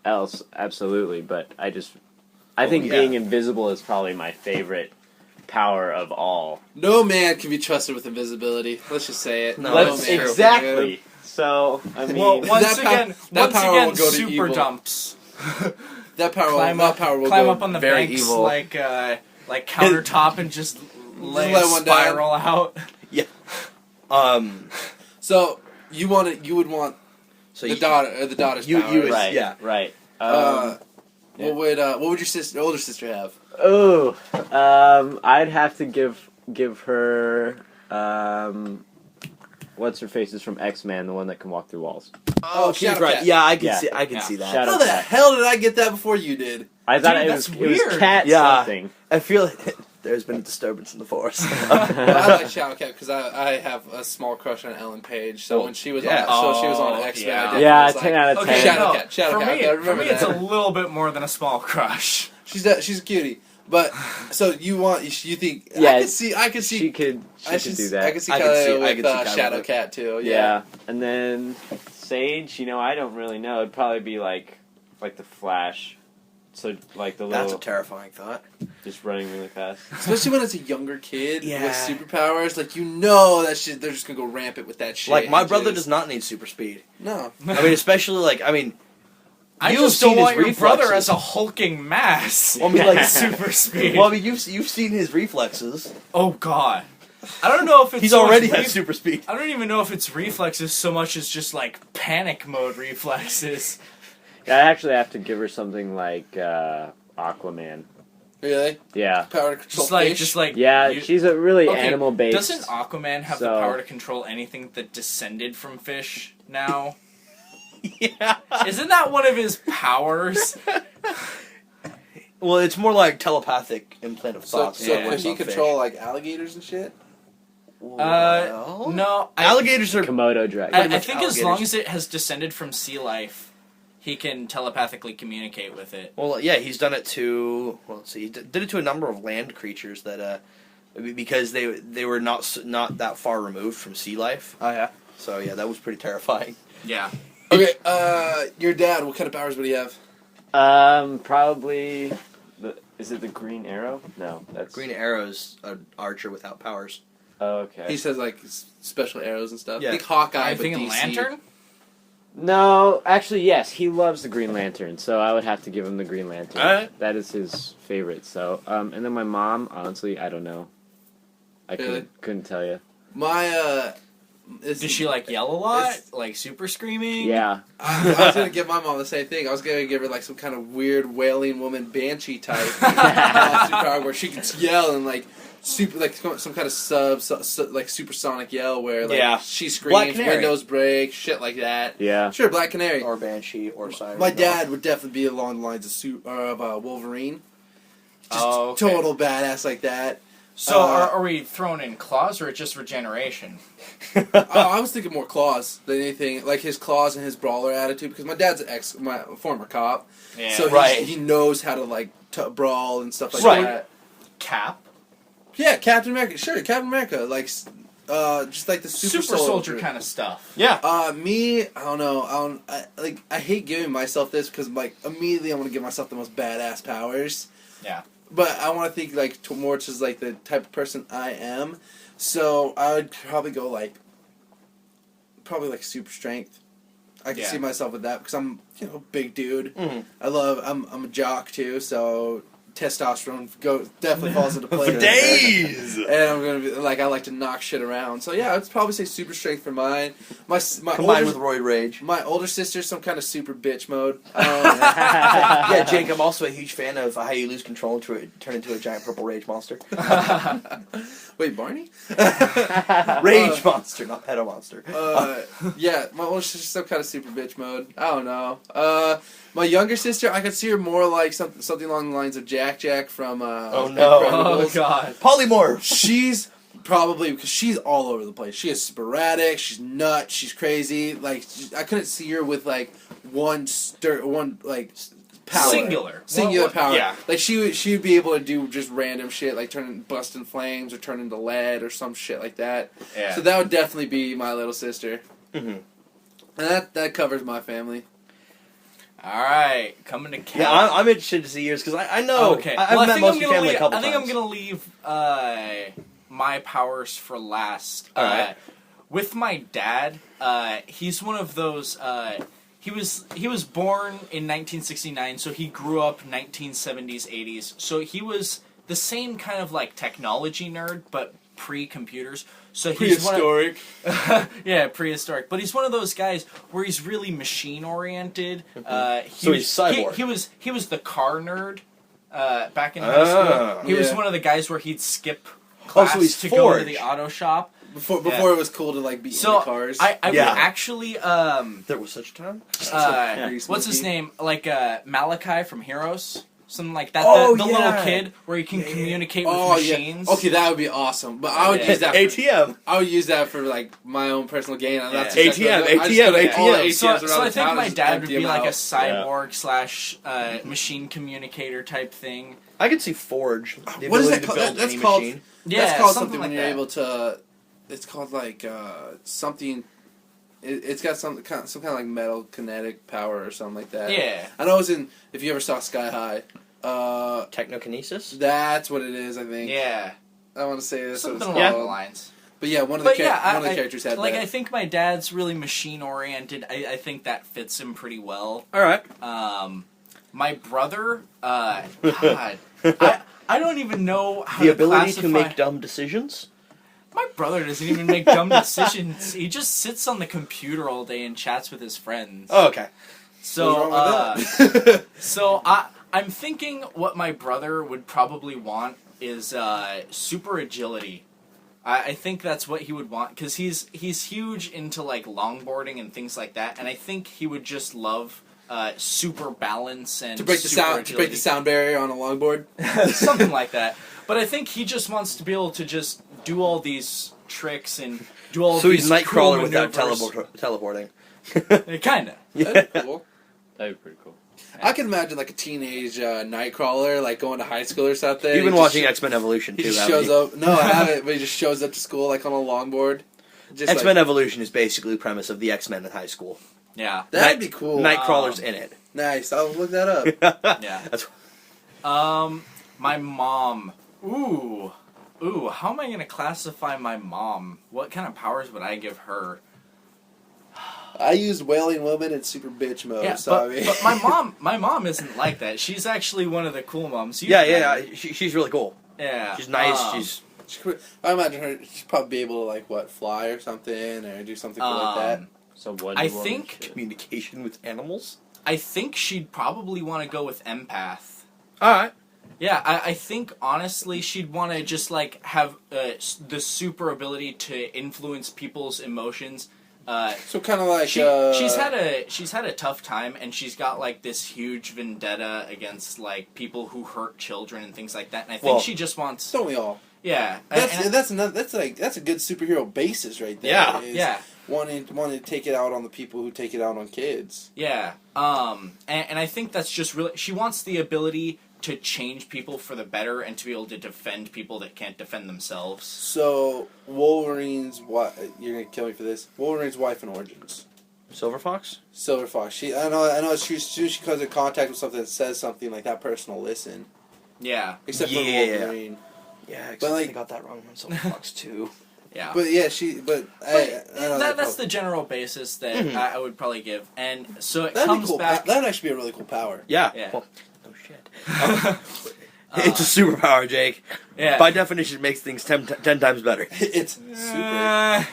else, absolutely, but I think yeah. being invisible is probably my favorite power of all. No man can be trusted with invisibility. Let's just say it. No, Let's that's true. exactly. So I mean, Well, once That again, power will go to super evil. dumps. That power Climb will climb go up on the very banks evil. like countertop and just lay let a one down. spiral out. So you would want So the you, daughter's you powers. would- right, yeah. right. Uh, Yeah. what would your older sister have? Oh, I'd have to give her what's her face is from X-Men, the one that can walk through walls. Oh, she's Shadowcat. right. Yeah, I can Yeah. see. I can Yeah. see that. Shadow- How the hell did I get that before you did? I thought Dude, it that's was weird. cat Yeah. something. I feel there's been a disturbance in the force. Well, I like Shadowcat because I have a small crush on Ellen Page. So Oh, when she was yeah. on, she was on Oh, X-Men. yeah. I Yeah, was 10 out of Okay, 10. Shadowcat, Shadowcat, for I me, remember it's a that. little bit more than a small crush. She's a cutie. But so you think Yeah, I could see She could I do that. I could see I could Kylie see- I with could see Kylie with Shadowcat too. Yeah, and then Sage, I don't really know. It'd probably be like the Flash. So like the That's little a terrifying thought. just running really fast. Especially when it's a younger kid Yeah. with superpowers, that shit. They're just gonna go rampant with that shit. Like my and brother just- does not need super speed. No. I mean, especially I you've just don't seen his want your brother reflexes. as a hulking mass. Well, I mean, like super speed. Well, I mean, you've seen his reflexes. Oh God, I don't know if it's He's so much already had super speed. I don't even know if it's reflexes so much as just like panic mode reflexes. Yeah, I actually have to give her something like Aquaman. Really? Yeah. Power to control Just like Yeah, you- she's a really Okay, animal based. Doesn't Aquaman have the so- power to control anything that descended from fish now? Yeah. Isn't that one of his powers? Well, it's more like telepathic implant of So, thoughts. so Yeah. could he control like alligators and shit? No. Alligators are. Komodo dragon. I much think as long alligators. as it has descended from sea life, he can telepathically communicate with it. Well, yeah, he's done it to. Well, let's see, he did it to a number of land creatures that, because they were not that far removed from sea life. Oh yeah. So yeah, that was pretty terrifying. Yeah. Okay. Your dad. What kind of powers would he have? Probably. Is it the Green Arrow? No, that's Green Arrow's an archer without powers. Oh, okay. He says like special arrows and stuff. Yeah. I think Hawkeye, I'm but thinking DC. lantern. No, actually, yes, he loves the Green Lantern, so I would have to give him the Green Lantern. Alright. That is his favorite. So, and then my mom, honestly, I don't know. I Really? couldn't tell you. My Does she like yell a lot? Like super screaming? Yeah. I was gonna give my mom the same thing. I was gonna give her like some kind of weird wailing woman banshee type superpower where she can yell and like super like some kind of like supersonic yell where like she screams, windows break, shit like that. Yeah. Sure, Black Canary or Banshee or Siren. My dad would definitely be along the lines of Wolverine. Just total badass like that. So are we throwing in claws or just regeneration? I was thinking more claws than anything, like his claws and his brawler attitude. Because my dad's my former cop, so he knows how to like brawl and stuff like that. Cap. Yeah, Captain America. Sure, Captain America. Like, just like the super soldier kind of stuff. Yeah. Me, I don't know. I hate giving myself this because like immediately I want to give myself the most badass powers. Yeah. But I want to think like more to like the type of person I am. So I would probably go like super strength. I can see myself with that because I'm a big dude. Mm-hmm. I'm a jock too, so testosterone definitely falls into place for days. And I'm gonna be like I like to knock shit around. So yeah, I'd probably say super strength for mine. My combined with roid rage. My older sister's some kind of super bitch mode. Yeah, Jake, I'm also a huge fan of how you lose control and turn into a giant purple rage monster. Wait, Barney? Rage monster, not pedo monster. Yeah, my older sister's some kind of super bitch mode. I don't know. My younger sister, I could see her more like something along the lines of Jack from Incredibles. Oh god, polymorph. She's probably because she's all over the place. She is sporadic. She's nuts. She's crazy. Like I couldn't see her with like one like power. Singular power. Yeah. Like she'd be able to do just random shit like bust in flames or turn into lead or some shit like that. Yeah. So that would definitely be my little sister. Mm-hmm. And that covers my family. All right, coming to Cal. Yeah, I'm interested to see yours because I know. Okay, I've met most of your family a couple times. I think I'm gonna leave my powers for last. All right. With my dad, he's one of those. He was born in 1969, so he grew up 1970s, 80s. So he was the same kind of like technology nerd, but pre-computers. So he's prehistoric. Yeah, prehistoric. But he's one of those guys where he's really machine oriented. So he's cyborg. He was the car nerd back in high school. He was one of the guys where he'd skip class to go to the auto shop. Before it was cool to like be into cars. I would actually there was such a time. What's his name? Like Malachi from Heroes. Something like that. The little kid where you can communicate with machines. Yeah. Okay, that would be awesome. But I would use that for ATM. I would use that for like my own personal gain. ATM. So I think my dad would be like a cyborg / machine communicator type thing. I could see Forge. What is that called? That's called. Machine. Yeah, that's called something like when you're able to. It's called like something. It's got some kind of like metal kinetic power or something like that. Yeah. I know it was in. If you ever saw Sky High. Technokinesis? That's what it is, I think. Yeah. I want to say this. Something along the lines. But yeah, one of the characters had like that. I think my dad's really machine oriented. I think that fits him pretty well. All right. My brother, God, I don't even know how the to ability classify. to make dumb decisions. My brother doesn't even make dumb decisions. He just sits on the computer all day and chats with his friends. Oh, okay. So, I'm thinking what my brother would probably want is super agility. I think that's what he would want because he's huge into like longboarding and things like that, and I think he would just love super balance and to break the sound barrier on a longboard, something like that. But I think he just wants to be able to just do all these tricks and do all. So these he's Nightcrawler without maneuvers. teleporting. Kinda. Yeah. That'd be cool. That'd be pretty cool. I can imagine like a teenage Nightcrawler, like going to high school or something. You've been watching X-Men Evolution too, He just haven't shows you? up. No, I haven't. But he just shows up to school like on a longboard. Just X-Men Evolution is basically the premise of the X-Men in high school. Yeah. That'd be cool. Nightcrawler's in it. Nice. I'll look that up. Yeah. That's. My mom. Ooh, how am I gonna classify my mom? What kind of powers would I give her? I used Wailing Woman in Super Bitch mode. Yeah, so but my mom isn't like that. She's actually one of the cool moms. Yeah. She's really cool. Yeah. She's nice. I imagine her. She'd probably be able to fly or something, or do something cool like that. So what? I think communication with animals. I think she'd probably want to go with empath. All right. Yeah, I think honestly she'd want to just have the super ability to influence people's emotions. So kind of like she's had a tough time, and she's got this huge vendetta against people who hurt children and things like that. And I think she just wants. Don't we all? Yeah, that's a good superhero basis right there. Yeah, yeah. Wanting to take it out on the people who take it out on kids. Yeah, and I think that's just really. She wants the ability to change people for the better and to be able to defend people that can't defend themselves. So Wolverine's you're gonna kill me for this. Wolverine's wife in Origins. Silver Fox. Silver Fox. I know. She comes in contact with something that says something like that person will listen. Yeah. Except for Wolverine. Yeah, but I got that wrong on Silver Fox too. Yeah. But yeah, that's the general basis that I would probably give, and so it comes back. That'd actually be a really cool power. Yeah. Well, oh shit. It's a superpower, Jake. Yeah. By definition, it makes things 10 times better. It's super.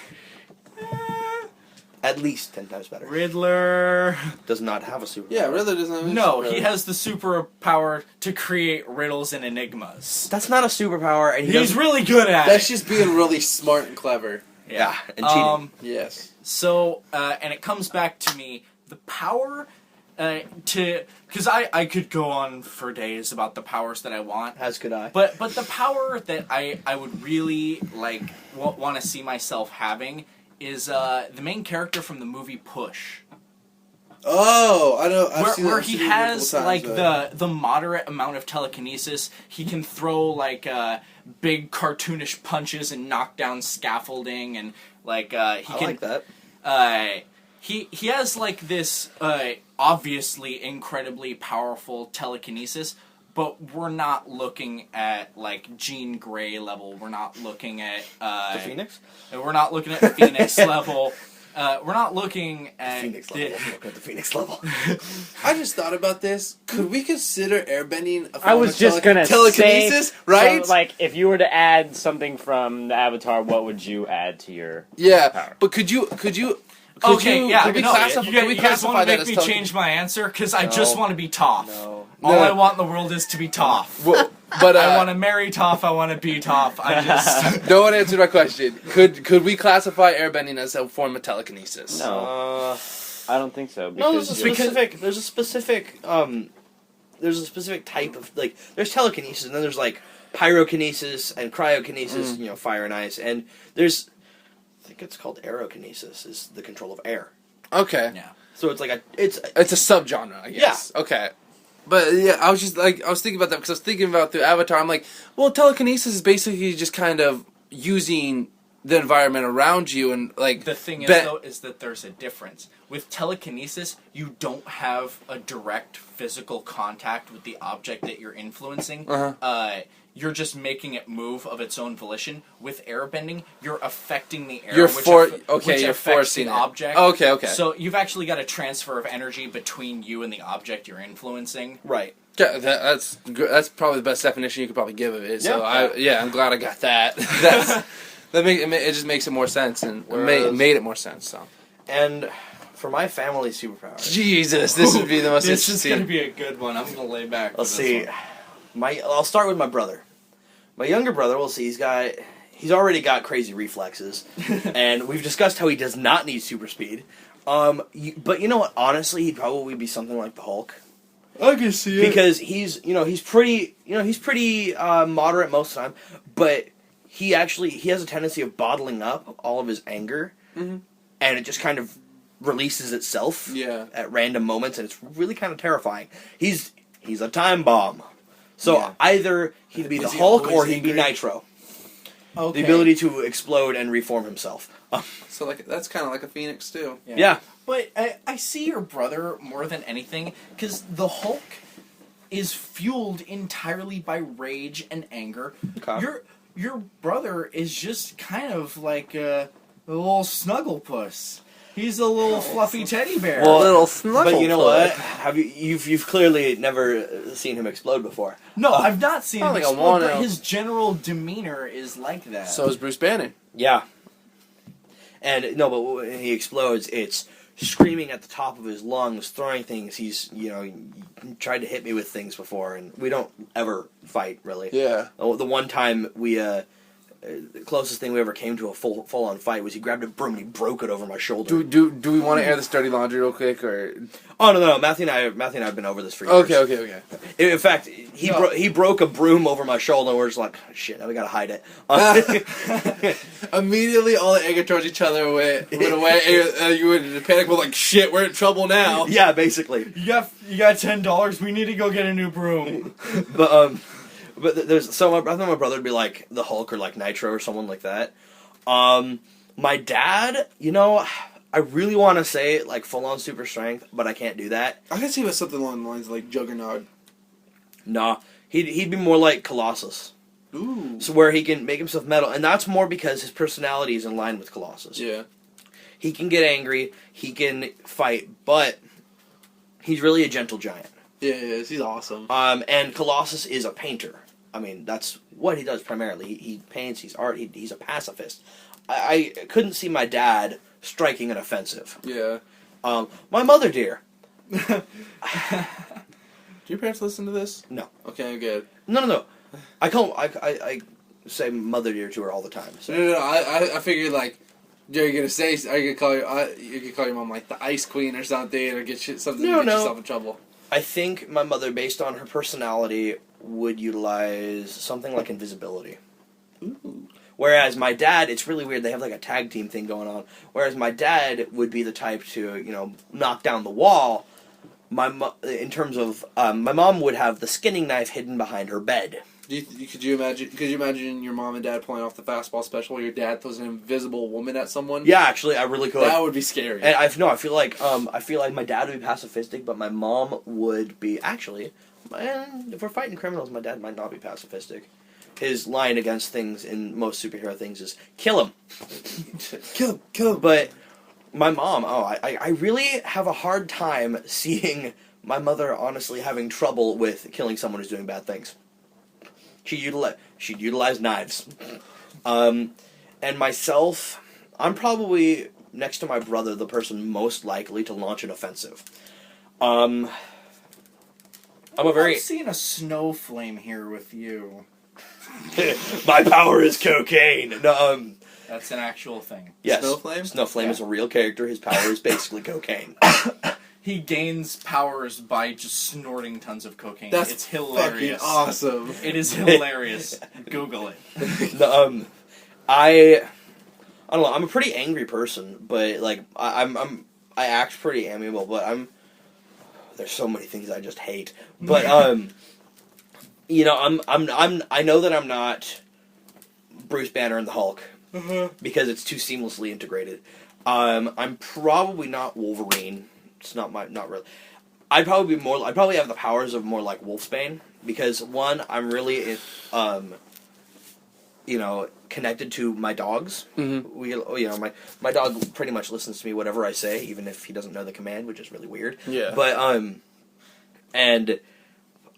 At least 10 times better. Riddler does not have a superpower. Yeah, Riddler doesn't have a superpower. He has the superpower to create riddles and enigmas. That's not a superpower, and he's really good at That's it. just being really smart and clever. Yeah, and cheating. Yes. So, and it comes back to me, the power because I could go on for days about the powers that I want. As could I. But the power that I would really want to see myself having is the main character from the movie Push. Oh, I know. Where he has the moderate amount of telekinesis. He can throw big cartoonish punches and knock down scaffolding, and he can. I like that. He has this obviously incredibly powerful telekinesis, but we're not looking at Jean Grey level. We're not looking at the Phoenix. We're not looking at Phoenix level. We're not looking at Phoenix level. Look at the Phoenix level. I just thought about this. Could we consider airbending a form I was of just gonna telekinesis? say, right? So, if you were to add something from the Avatar, what would you add to your power? But could you? Okay, yeah. Could we guys want to make me change my answer? Because I just want to be Toph. All I want in the world is to be Toph. Well, but I want to marry Toph. I want to be Toph. I just no one answered my question. Could we classify airbending as a form of telekinesis? No, I don't think so. No, there's a specific type of there's telekinesis, and then there's pyrokinesis and cryokinesis, fire and ice, and there's I think it's called aerokinesis, is the control of air. Okay. Yeah. So it's it's a subgenre, I guess. Yeah. Okay. But yeah, I was thinking about that because I was thinking about the Avatar. I'm like, well, telekinesis is basically just kind of using the environment around you, and the thing is though is that there's a difference. With telekinesis, you don't have a direct physical contact with the object that you're influencing. You're just making it move of its own volition. With airbending, you're affecting the air, which you're forcing the it. object. Okay. So you've actually got a transfer of energy between you and the object you're influencing. Right. Yeah, that's probably the best definition you could probably give of it. So I'm glad I got that. It just makes it more sense, and made it more sense. So. And for my family superpower, Jesus, this would be the most. This is going to be a good one. I'm going to lay back. Let's see. I'll start with my brother. My younger brother, we'll see. He's already got crazy reflexes, and we've discussed how he does not need super speed. But you know what? Honestly, he'd probably be something like the Hulk. I can see it because he's pretty moderate most of the time, but he has a tendency of bottling up all of his anger, and it just kind of releases itself at random moments, and it's really kind of terrifying. He's a time bomb. So either he'd be the Hulk or he'd be Nitro. Okay. The ability to explode and reform himself. So that's kind of like a Phoenix too. Yeah. But I see your brother more than anything because the Hulk is fueled entirely by rage and anger. Okay. Your brother is just kind of like a little snugglepuss. He's a little fluffy teddy bear. Well, little snuggle. But you know what? You've clearly never seen him explode before. No, I've not seen him explode, but to. his general demeanor is like that. So is Bruce Banner. Yeah. And no, but when he explodes, it's screaming at the top of his lungs, throwing things. He's, tried to hit me with things before, and we don't ever fight, really. Yeah. The one time the closest thing we ever came to a full-on fight was he grabbed a broom and he broke it over my shoulder. Do we want to air this dirty laundry real quick, or? Oh no, Matthew and I have been over this for years. Okay. In fact, he broke a broom over my shoulder, and we're just like, shit, now we gotta hide it. Immediately, all the anger towards each other went away. And, you went into panic. We're like, shit, we're in trouble now. Yeah, basically. You got $10. We need to go get a new broom. But there's I thought my brother would be like the Hulk or like Nitro or someone like that. My dad, I really want to say like full on super strength, but I can't do that. I can see with something along the lines of like Juggernaut. Nah, he'd be more like Colossus. Ooh. So where he can make himself metal, and that's more because his personality is in line with Colossus. Yeah. He can get angry, he can fight, but he's really a gentle giant. Yeah, he's awesome. And Colossus is a painter. I mean, that's what he does primarily. He paints, he's art, he's a pacifist. I couldn't see my dad striking an offensive. Yeah. My mother, dear. Do your parents listen to this? No. Okay, good. No. I say mother dear to her all the time. So. No. I figured like, are you gonna call your mom like the Ice Queen or something, or get something to get yourself in trouble? I think my mother, based on her personality, would utilize something like invisibility. Ooh. Whereas my dad, it's really weird. They have like a tag team thing going on. Whereas my dad would be the type to, knock down the wall. In terms of my mom would have the skinning knife hidden behind her bed. Could you imagine your mom and dad pulling off the fastball special where your dad throws an invisible woman at someone? Yeah, actually, I really could. That would be scary. And I feel like my dad would be pacifistic, but my mom would be actually. And if we're fighting criminals, my dad might not be pacifistic. His line against things in most superhero things is kill him, kill him. But my mom, I really have a hard time seeing my mother honestly having trouble with killing someone who's doing bad things. She'd utilize knives. And myself, I'm probably, next to my brother, the person most likely to launch an offensive. I'm seeing a snow flame here with you. My power is cocaine. No, that's an actual thing. Yes. Snowflame? Snowflame is a real character. His power is basically cocaine. He gains powers by just snorting tons of cocaine. It's hilarious. Fucking awesome. It is hilarious. Google it. I don't know. I'm a pretty angry person, but like I act pretty amiable, but there's so many things I just hate. But I know that I'm not Bruce Banner and the Hulk because it's too seamlessly integrated. I'm probably not Wolverine. It's not really. I'd probably have the powers of more like Wolfsbane because one, I'm really connected to my dogs. Mm-hmm. My dog pretty much listens to me whatever I say, even if he doesn't know the command, which is really weird. Yeah. But and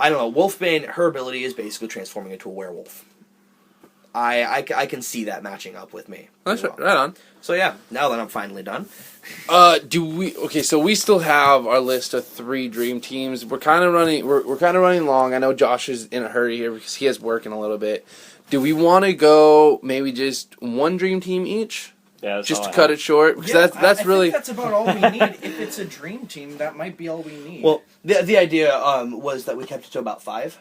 I don't know, Wolfbane, her ability is basically transforming into a werewolf. I can see that matching up with me. That's right on. So yeah, now that I'm finally done. So we still have our list of 3 dream teams. We're kind of running long. I know Josh is in a hurry here because he has work in a little bit. Do we want to go maybe just one dream team each? Yeah, just to cut it short, because that's really. I think that's about all we need. If it's a dream team, that might be all we need. Well, the idea was that we kept it to about 5.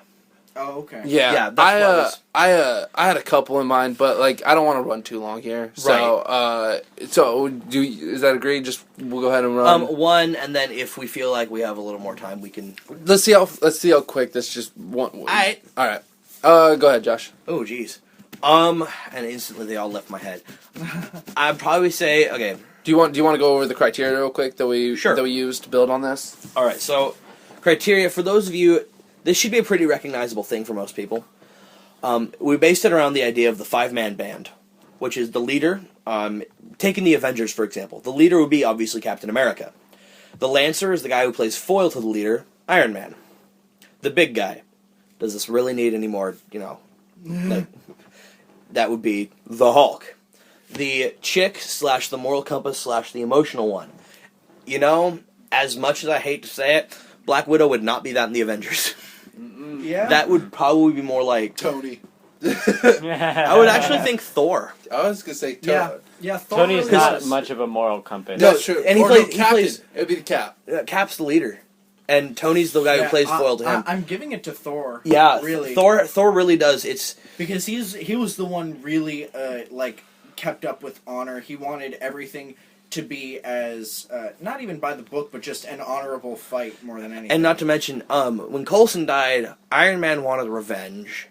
Oh, okay. Yeah, that's I had a couple in mind, but like I don't want to run too long here. So, Right. Is that agreed? Just we'll go ahead and run. One, and then if we feel like we have a little more time, we can. Let's see how quick this just one. All right. Go ahead, Josh. Oh, jeez. And instantly they all left my head. I'd probably say okay. Do you want to go over the criteria real quick that we used to build on this? All right. So, criteria for those of you. This should be a pretty recognizable thing for most people. We based it around the idea of the 5-man band, which is the leader, Taking the Avengers, for example. The leader would be, obviously, Captain America. The Lancer is the guy who plays foil to the leader, Iron Man. The big guy. Does this really need any more, that would be the Hulk. The chick / the moral compass / the emotional one. As much as I hate to say it, Black Widow would not be that in the Avengers. Yeah. That would probably be more like... Tony. I would actually think Thor. I was going to say Tony. Yeah, Tony's not much of a moral compass. No, That's true. And he plays... It would be the Cap. Cap's the leader. And Tony's the guy who plays foil to him. I'm giving it to Thor. Yeah, really. Thor really does. It's because he was the one really kept up with honor. He wanted everything to be as not even by the book, but just an honorable fight more than anything. And not to mention, when Coulson died, Iron Man wanted revenge,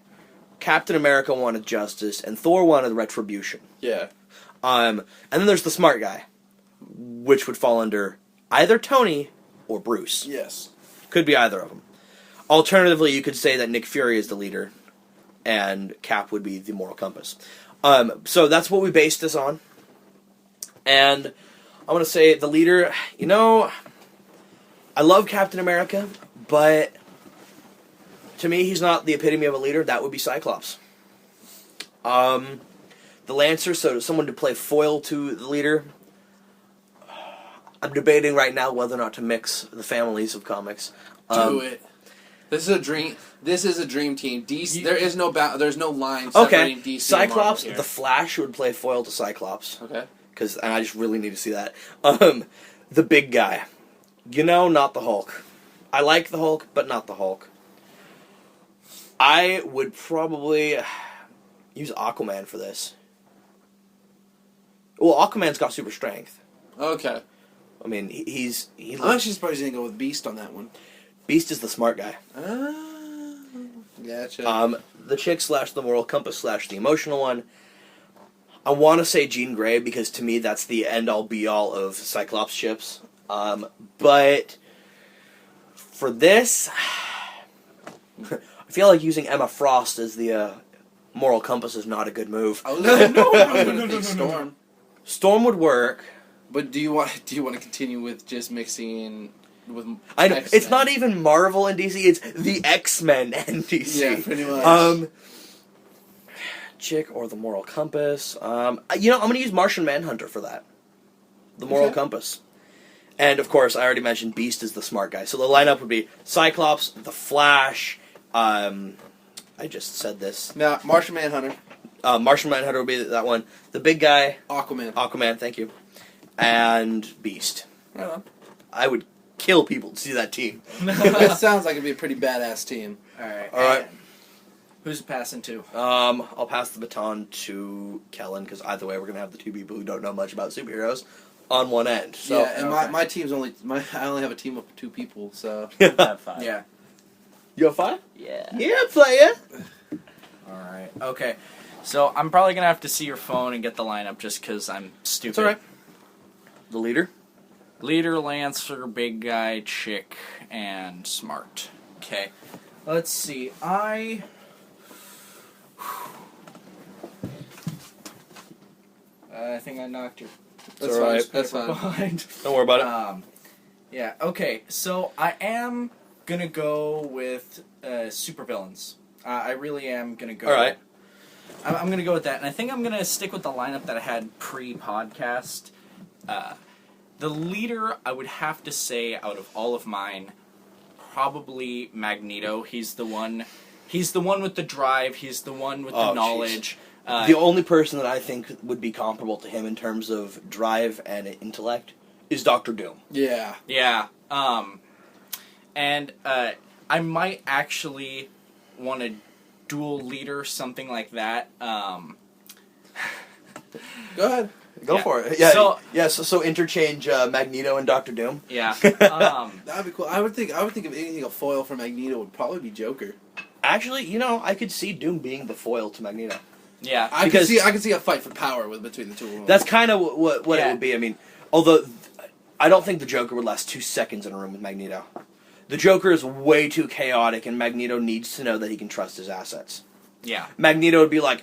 Captain America wanted justice, and Thor wanted retribution. Yeah. And then there's the smart guy, which would fall under either Tony or Bruce. Yes. Could be either of them. Alternatively, you could say that Nick Fury is the leader, and Cap would be the moral compass. So that's what we based this on. And I'm going to say the leader, I love Captain America, but to me, he's not the epitome of a leader. That would be Cyclops. The Lancer, so someone to play foil to the leader. I'm debating right now whether or not to mix the families of comics. Do it. This is a dream. This is a dream team. DC. There's no line separating DC. Cyclops, and the Flash would play foil to Cyclops. Okay. Because I just really need to see that. The big guy, not the Hulk. I like the Hulk, but not the Hulk. I would probably use Aquaman for this. Well, Aquaman's got super strength. Okay. I mean, I'm actually surprised you didn't go with Beast on that one. Beast is the smart guy. Gotcha. The chick / the moral compass / the emotional one. I want to say Jean Grey because to me that's the end-all be-all of Cyclops ships. But for this, I feel like using Emma Frost as the moral compass is not a good move. I was going to think Storm. Storm would work. But do you want to continue with just mixing with I know X-Men? it's not even Marvel and DC; it's the XMen and DC. Yeah, pretty much. Chick or the moral compass. I'm going to use Martian Manhunter for that. The moral compass, and of course, I already mentioned Beast is the smart guy. So the lineup would be Cyclops, the Flash. I just said this. Now, Martian Manhunter. Martian Manhunter would be that one. The big guy. Aquaman. Thank you. And Beast. Right on. I would kill people to see that team. That sounds like it'd be a pretty badass team. All right. All right. Who's passing to? I'll pass the baton to Kellen because either way, we're gonna have the two people who don't know much about superheroes on one end. So yeah, and my team's I only have a team of 2 people. So I have 5. Yeah. You have 5? Yeah. Yeah, player. All right. Okay. So I'm probably gonna have to see your phone and get the lineup just because I'm stupid. It's all right. The leader. Leader, Lancer, big guy, chick, and smart. Okay. Let's see. I think I knocked your. That's all right. That's fine. Behind. Don't worry about it. Yeah. Okay. So I am gonna go with supervillains. I really am gonna go. All right. I'm gonna go with that, and I think I'm gonna stick with the lineup that I had pre-podcast. The leader, I would have to say, out of all of mine, probably Magneto. He's the one with the drive. He's the one with the knowledge. The only person that I think would be comparable to him in terms of drive and intellect is Dr. Doom. Yeah. Yeah. And I might actually want a dual leader, something like that. Go ahead. Go for it. Yeah. So interchange Magneto and Dr. Doom. Yeah. That'd be cool. I would think if anything, a foil for Magneto would probably be Joker. Actually, I could see Doom being the foil to Magneto. Yeah. I can see a fight for power between the two of them. That's kind of what it would be. I mean, although I don't think the Joker would last 2 seconds in a room with Magneto. The Joker is way too chaotic, and Magneto needs to know that he can trust his assets. Yeah. Magneto would be like,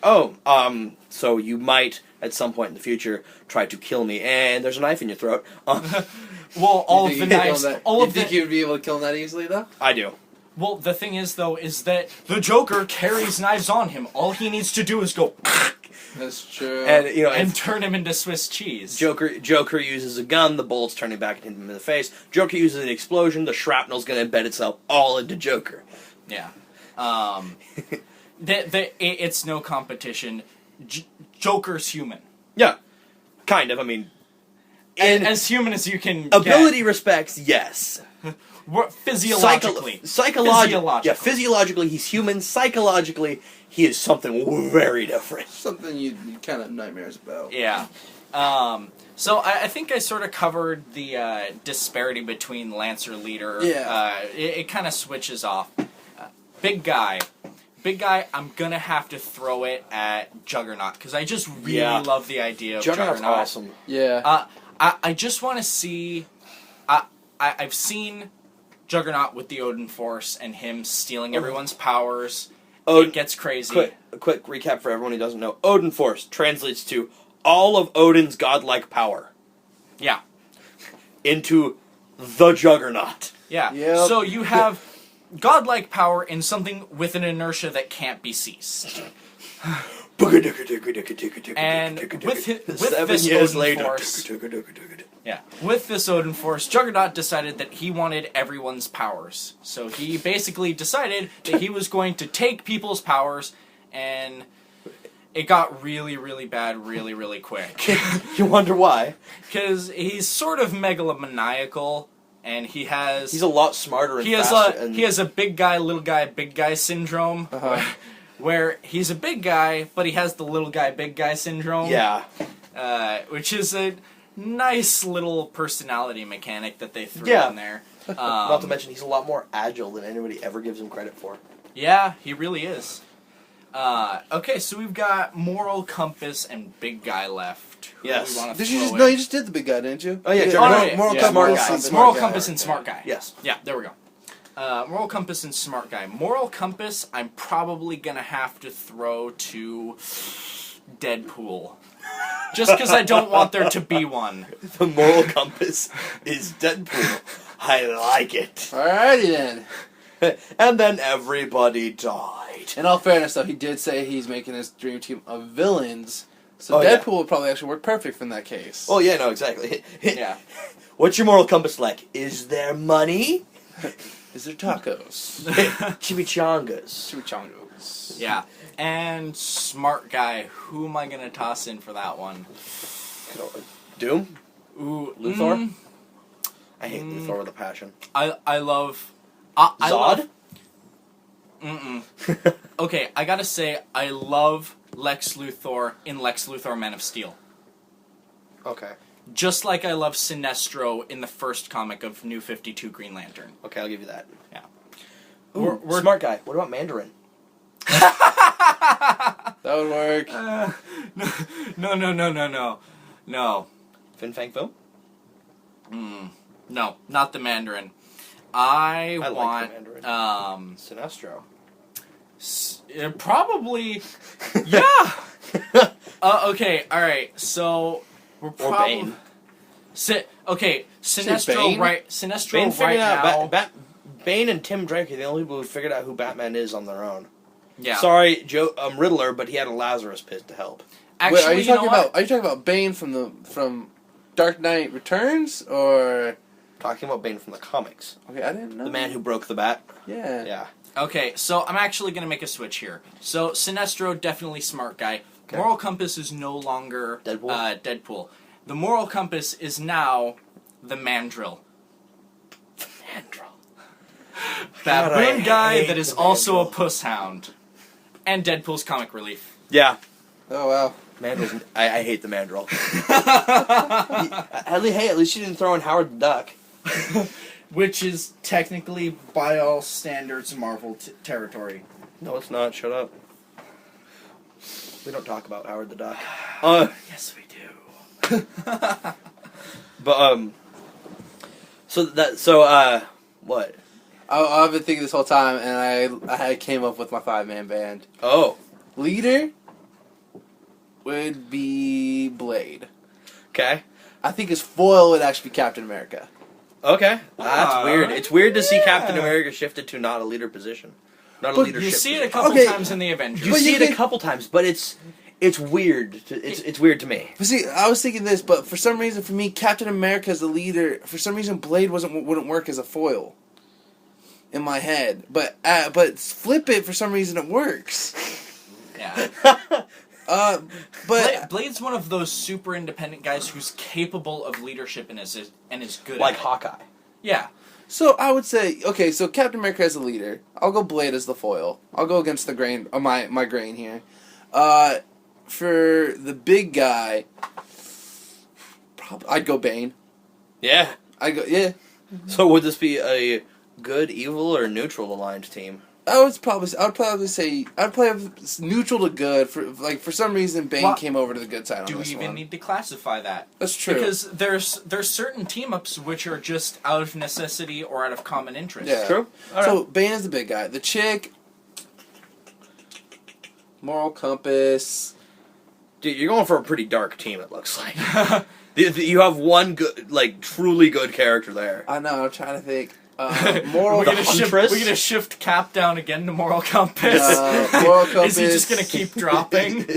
so you might, at some point in the future, try to kill me, and there's a knife in your throat. Well, all of the knives... You think you would be able to kill him that easily, though? I do. Well, the thing is, though, is that the Joker carries knives on him. All he needs to do is go... That's true. And turn him into Swiss cheese. Joker uses a gun, the bullets turning back at him in the face. Joker uses an explosion, the shrapnel's going to embed itself all into Joker. Yeah. It's no competition. Joker's human. Yeah. Kind of, I mean... As human as you can ability respects, yes. Physiologically. Physiologically he's human. Psychologically, he is something very different. Something you kind of nightmares about. Yeah. So I think I sort of covered the disparity between Lancer Leader. Yeah. It kind of switches off. Big guy, I'm gonna have to throw it at Juggernaut, because I just really love the idea of Juggernaut's Juggernaut. awesome. Yeah. I just want to see... I've seen Juggernaut with the Odin Force and him stealing everyone's powers. It gets crazy. Quick recap for everyone who doesn't know. Odin Force translates to all of Odin's godlike power. Yeah. Into the Juggernaut. Yeah. Yep. So you have godlike power in something with an inertia that can't be ceased. And with this Odin Force... Yeah. With this Odin Force, Juggernaut decided that he wanted everyone's powers. So he basically decided that he was going to take people's powers, and it got really, really bad really, really quick. You wonder why? Because he's sort of megalomaniacal, and he's a lot smarter and faster. He has a big guy, big guy syndrome, where he's a big guy, but he has the little guy, big guy syndrome. Yeah. Which is a nice little personality mechanic that they threw in there. Not to mention, he's a lot more agile than anybody ever gives him credit for. Yeah, he really is. Okay, so we've got Moral Compass and Big Guy left. Yes. You just did the big guy, didn't you? Oh yeah, Moral Compass and Smart Guy. Yes. Yeah, there we go. Moral Compass and Smart Guy. Moral Compass, I'm probably gonna have to throw to Deadpool. Just because I don't want there to be one. The moral compass is Deadpool. I like it. Alrighty then. And then everybody died. In all fairness, though, he did say he's making his dream team of villains, so Deadpool would probably actually work perfect in that case. Oh yeah, no, exactly. Yeah. What's your moral compass like? Is there money? Is there tacos? Chimichangas. Yeah. And Smart Guy, who am I going to toss in for that one? Doom? Ooh, Luthor? I hate Luthor with a passion. I love... Zod? Okay, I gotta say, I love Lex Luthor in Lex Luthor Man of Steel. Okay. Just like I love Sinestro in the first comic of New 52 Green Lantern. Okay, I'll give you that. Yeah. Ooh, Smart Guy. What about Mandarin? That would work. No. Fin Fang Foom? No, not the Mandarin. I want like the Mandarin. Sinestro. Probably. Yeah. Okay. All right. So we're probably. Bane. Sinestro. Bane? Right. Sinestro. Bane figured now. out. Bane and Tim Drake are the only people who figured out who Batman is on their own. Yeah. Sorry, Riddler, but he had a Lazarus pit to help. Actually, wait, are you talking about Bane from Dark Knight Returns, or Talking about Bane from the comics. Okay, I didn't know. The man who broke the bat. Yeah. Yeah. Okay, so I'm actually going to make a switch here. So Sinestro, definitely Smart Guy. Okay. Moral Compass is no longer Deadpool. The Moral Compass is now the Mandrill. The Mandrill. Baboon guy that is also a puss hound. And Deadpool's comic relief. Yeah. Oh, wow. Mandrill's... I hate the Mandrill. At least you didn't throw in Howard the Duck. Which is technically, by all standards, Marvel territory. No, it's not. Shut up. We don't talk about Howard the Duck. Yes, we do. But, what? I've been thinking this whole time, and I came up with my 5-man band. Oh. Leader would be Blade. Okay. I think his foil would actually be Captain America. Okay. That's weird. It's weird to see Captain America shifted to not a leader position. Not a leadership You see it a position. couple times in the Avengers. You see it a couple times, but it's weird. It's weird to me. But see, I was thinking this, but for some reason, for me, Captain America as the leader, for some reason, Blade wouldn't work as a foil. In my head, but flip it, for some reason it works. Yeah. But Blade's one of those super independent guys who's capable of leadership and is good Like at it. Hawkeye. Yeah. so I would say, okay, so Captain America as the leader, I'll go Blade as the foil. I'll go against the grain, my grain here. For the big guy, I'd go Bane. Yeah. Yeah. So would this be a good, evil, or neutral aligned team? I'd probably say I'd play neutral to good. For some reason, Bane came over to the good side on Do we this even one. need to classify that? That's true. Because there's certain team ups which are just out of necessity or out of common interest. Yeah. True. All So Bane is the big guy. The chick, moral compass. Dude, you're going for a pretty dark team, it looks like. You have one good, like, truly good character there. I know. I'm trying to think. Moral. We're Huntress? gonna shift Cap down again to moral compass. Moral compass. Is he just gonna keep dropping?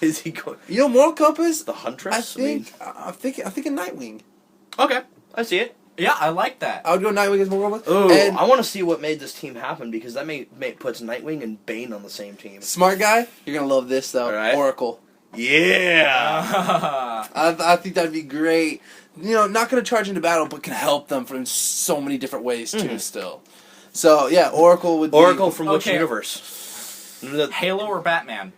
Is he going... You know, moral compass. The Huntress? I think I'm thinking Nightwing. Okay, I see it. Yeah, I like that. I would go Nightwing as moral compass. Oh, And I want to see what made this team happen, because that puts Nightwing and Bane on the same team. smart guy. You're gonna love this though. All right. Oracle. Yeah! I think that'd be great. You know, not going to charge into battle, but can help them in so many different ways too. Still, so yeah, Oracle would. Oracle be from which Okay. universe? Halo or Batman?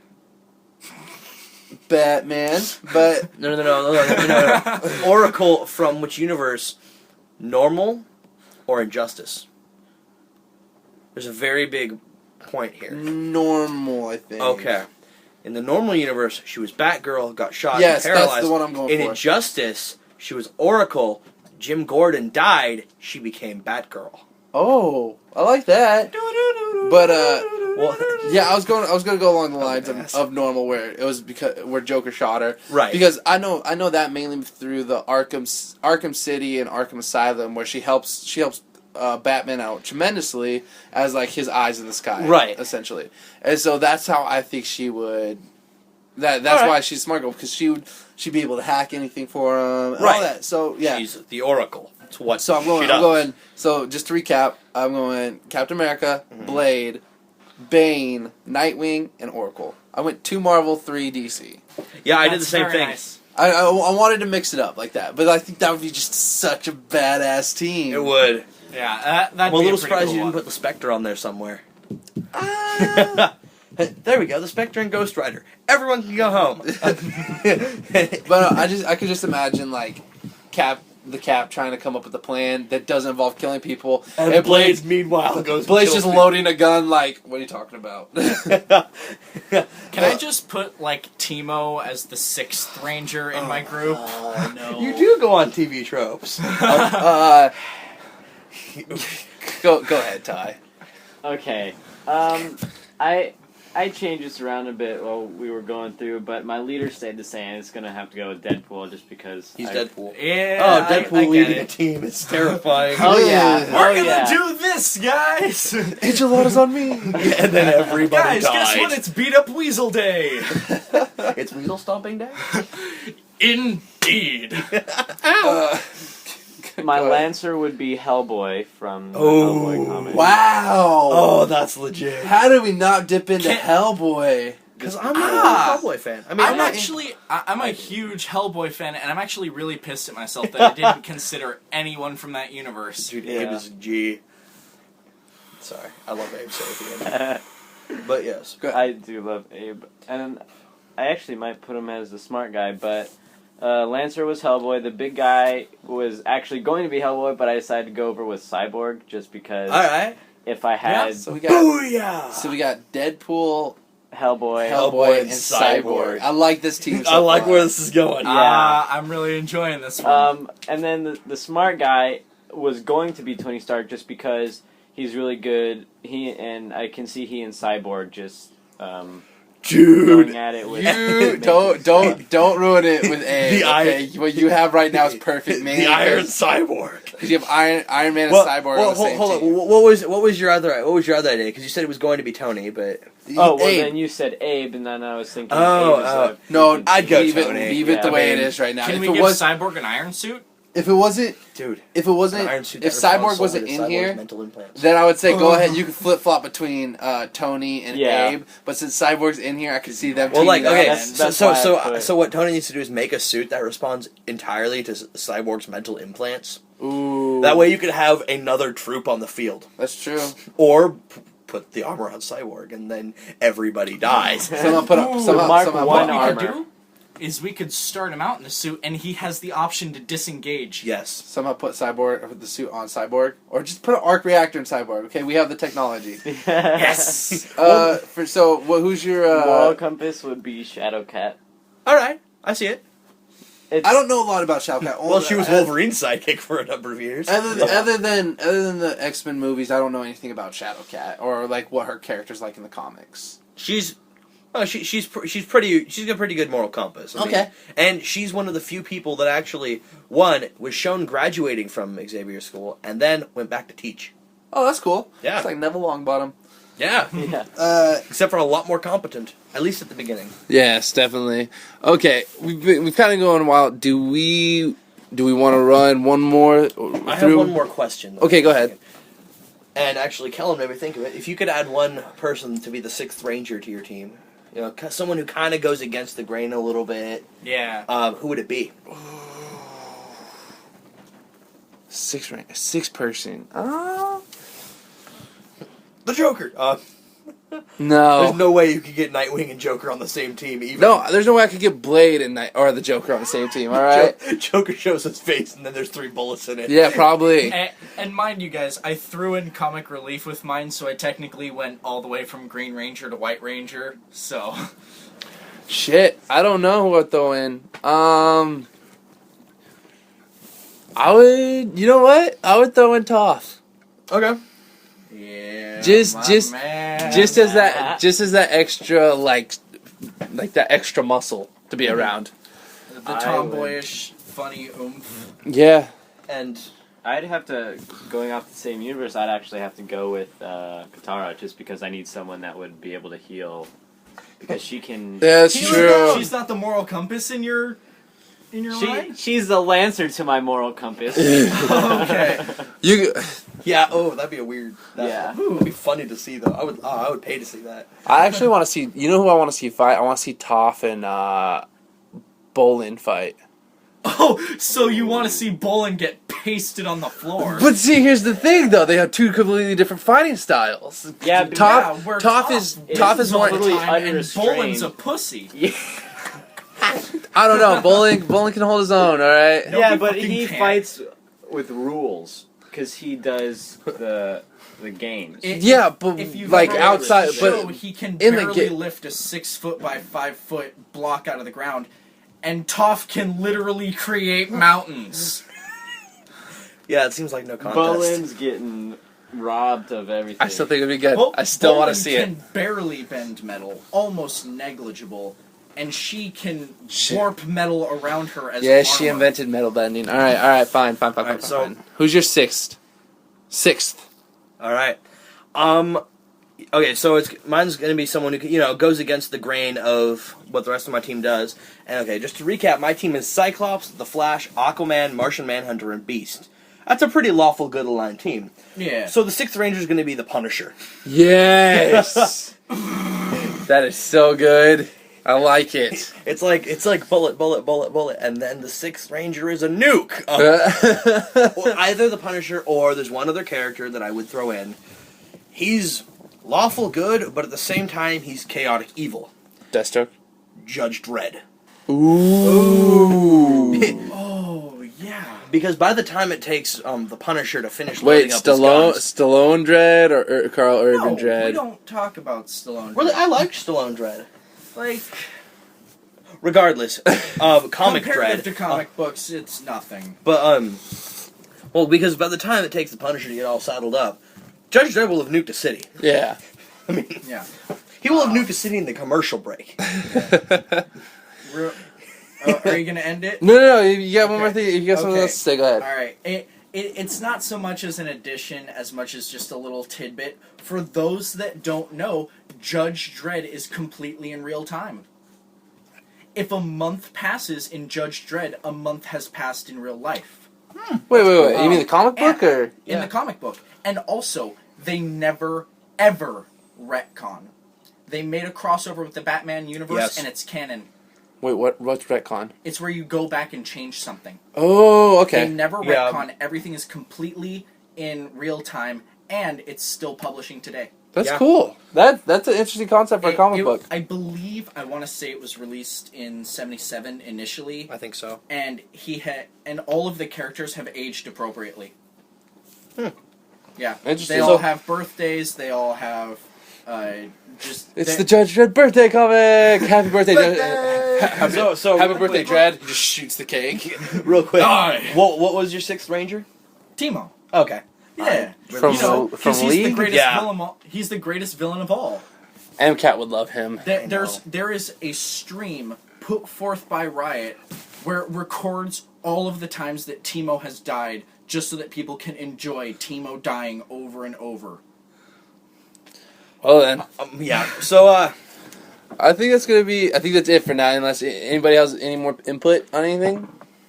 Batman, but No. Oracle from which universe? Normal or Injustice? There's a very big point here. normal. I think. Okay. In the normal universe, she was Batgirl, got shot, Yes, and paralyzed. that's the one I'm going In for. Injustice, she was Oracle. Jim Gordon died. She became Batgirl. Oh, I like that. But Well, yeah, I was going to go along the lines of normal, where it was where Joker shot her, Right. Because I know that mainly through the Arkham City and Arkham Asylum, where she helps Batman out tremendously as like his eyes in the sky, Right. Essentially, and so that's how I think she would. That's All right. why she's smart, because she'd be able to hack anything for him, and Right. all that. So yeah, she's the Oracle. It's what so I'm she does. going. So just to recap, I'm going Captain America, Blade, Bane, Nightwing, and Oracle. I went 2 Marvel, 3 DC. Yeah, I did the That's same very thing. nice. I wanted to mix it up like that, but I think that would be just such a badass team. It would. Yeah, that'd I'm a be little pretty surprised cool you didn't one. put the Spectre on there somewhere. Ah. There we go, the Spectre and Ghost Rider. Everyone can go home. But I could just imagine like Cap trying to come up with a plan that doesn't involve killing people, and Blades, meanwhile, goes. Blade's just loading a gun. Like, what are you talking about? Can I just put like Timo as the 6th Ranger in my group? No. You do go on TV tropes. Go ahead, Ty. Okay. I changed this around a bit while we were going through, but my leader stayed the same. It's gonna have to go with Deadpool just because He's Deadpool. Yeah. Oh, Deadpool I get leading a it. team. It's terrifying. Oh yeah. We're Oh, gonna yeah. do this, guys. Enchiladas on me. And then everybody Guys, died. guess what? It's Beat Up Weasel Day. It's Weasel Stomping Day? Indeed. My Go ahead. Lancer would be Hellboy from the Oh, Hellboy comic. Wow. Oh, that's legit. How did we not dip into Can't- Hellboy? Because I'm not a Hellboy fan. I mean, I'm a huge Hellboy fan, and I'm actually really pissed at myself that I didn't consider anyone from that universe. Dude, Yeah. Abe is a G. Sorry, I love Abe Sapien. But yes. I do love Abe, and I actually might put him as the smart guy, but Lancer was Hellboy. The big guy was actually going to be Hellboy, but I decided to go over with Cyborg just because Alright. if I had Yeah, So we got Booyah! Deadpool, Hellboy, Hellboy, and and Cyborg. Cyborg. I like this team. So I like far. where this is going. Yeah. I'm really enjoying this one. And then the smart guy was going to be Tony Stark just because he's really good. I can see he and Cyborg just going at it with. You don't ruin it with A. Okay? What you have right now is perfect, man. The Iron Cyborg. Because you have Iron Man and Cyborg on the same team. What was your other idea? Because you said it was going to be Tony, but Then you said Abe, and then I was thinking. No, I'd go leave Tony. Leave it the way it is right now. Can if we it give was Cyborg an iron suit? If it wasn't, dude, if it wasn't, iron suit if Cyborg wasn't in here, then I would say go ahead. You can flip flop between Tony and Abe. But since Cyborg's in here, I could see them. Well, like, okay, that's so what Tony needs to do is make a suit that responds entirely to Cyborg's mental implants. Ooh, that way you could have another troop on the field. That's true. Or put the armor on Cyborg, and then everybody dies. Someone put up. One armor. Is we could start him out in the suit, and he has the option to disengage. Yes. Somehow put the suit on Cyborg, or just put an arc reactor in Cyborg. Okay, we have the technology. Yes. Who's your moral compass would be Shadowcat. All right, I see it. I don't know a lot about Shadowcat. Well, she was Wolverine's sidekick for a number of years. Other than the X-Men movies, I don't know anything about Shadowcat or like what her character's like in the comics. She's got a pretty good moral compass. I mean, and she's one of the few people that actually was shown graduating from Xavier School and then went back to teach. Oh, that's cool. Yeah, it's like Neville Longbottom. Yeah. Except for a lot more competent, at least at the beginning. Yes, definitely. Okay, we've kind of gone a while. Do we want to run one more? I have one more question. Okay, go ahead. And actually, Kellen made me think of it. If you could add one person to be the 6th Ranger to your team, someone who kind of goes against the grain a little bit. Yeah. Who would it be? 6 person. The Joker. No. There's no way you could get Nightwing and Joker on the same team. No, there's no way I could get Blade and the Joker on the same team. All right. Joker shows his face, and then there's 3 bullets in it. Yeah, probably. And mind you guys, I threw in comic relief with mine, so I technically went all the way from Green Ranger to White Ranger. So. Shit, I don't know who I'd throw in. I would. You know what? I would throw in Toph. Okay. Yeah. Just as that extra like that extra muscle to be around. The tomboyish, funny oomph. Yeah. And I'd have to, going off the same universe, I'd actually have to go with Katara, just because I need someone that would be able to heal, because she can. That's true. She's not the moral compass in your line? She's the Lancer to my moral compass. Okay. Yeah. Oh, that'd be a weird. Yeah. It'd be funny to see though. I would pay to see that. I actually want to see. You know who I want to see fight? I want to see Toph and Bolin fight. Oh, so you want to see Bolin get pasted on the floor? But see, here's the thing, though. They have 2 completely different fighting styles. Yeah, Toph is more totally and unrestrained. Bolin's a pussy. Yeah. I don't know. Bolin can hold his own. All right. No, Yeah, he but fucking he can't. fights with rules because he does the games. Yeah, but If you've like ever outside, watched the show, but he can in the barely ga- lift a 6 foot by 5 foot block out of the ground, and Toph can literally create mountains. Yeah, it seems like no contest. Bolin's getting robbed of everything. I still think it'd be good. Well, I still want to Bolin see it. can barely bend metal, almost negligible, and she can warp metal around her as Yeah, armor. she invented metal bending. All right, fine. so- Who's your 6th? 6th. All right. Okay, so mine's going to be someone who goes against the grain of what the rest of my team does. And okay, just to recap, my team is Cyclops, The Flash, Aquaman, Martian Manhunter, and Beast. That's a pretty lawful, good aligned team. Yeah. So the 6th Ranger is going to be the Punisher. Yes. That is so good. I like it. It's like bullet, and then the 6th Ranger is a nuke. Or either the Punisher or there's one other character that I would throw in. He's lawful good, but at the same time he's chaotic evil. Deathstroke. Judge Dredd. Ooh. Oh, yeah. Because by the time it takes the Punisher to finish loading up his Stallone Dredd or Carl Urban No, Dredd? we don't talk about Stallone. Really, I like Stallone Dredd. Like, Regardless, comic comparative Dredd. to comic books, it's nothing. But well, because by the time it takes the Punisher to get all saddled up, Judge Dredd will have nuked a city. Yeah. I mean, Yeah. He will have nuked a city in the commercial break. Are you gonna end it? No. You got one more thing. You got something else to say. Go ahead. All right. It's not so much as an addition as much as just a little tidbit. For those that don't know, Judge Dredd is completely in real time. If a month passes in Judge Dredd, a month has passed in real life. Wait. You mean the comic book or in the comic book? And also, they never ever retcon. They made a crossover with the Batman universe, and it's canon. Wait, what's retcon? It's where you go back and change something. Oh, okay. They never retcon. Everything is completely in real time, and it's still publishing today. That's cool. That's an interesting concept for a comic book. I believe, I want to say it was released in '77 initially. I think so. And all of the characters have aged appropriately. Yeah. Interesting. They all have birthdays. They all have It's the Judge Dredd birthday comic. Happy birthday, Judge. So happy birthday, Dredd. He just shoots the cake. Real quick. Die. What was your 6th Ranger? Timo. Okay. Yeah. From he's League? the greatest villain. He's the greatest villain of all. MCAT would love him. There is a stream put forth by Riot where it records all of the times that Timo has died, just so that people can enjoy Timo dying over and over. Well then, So I think that's it for now. Unless anybody has any more input on anything.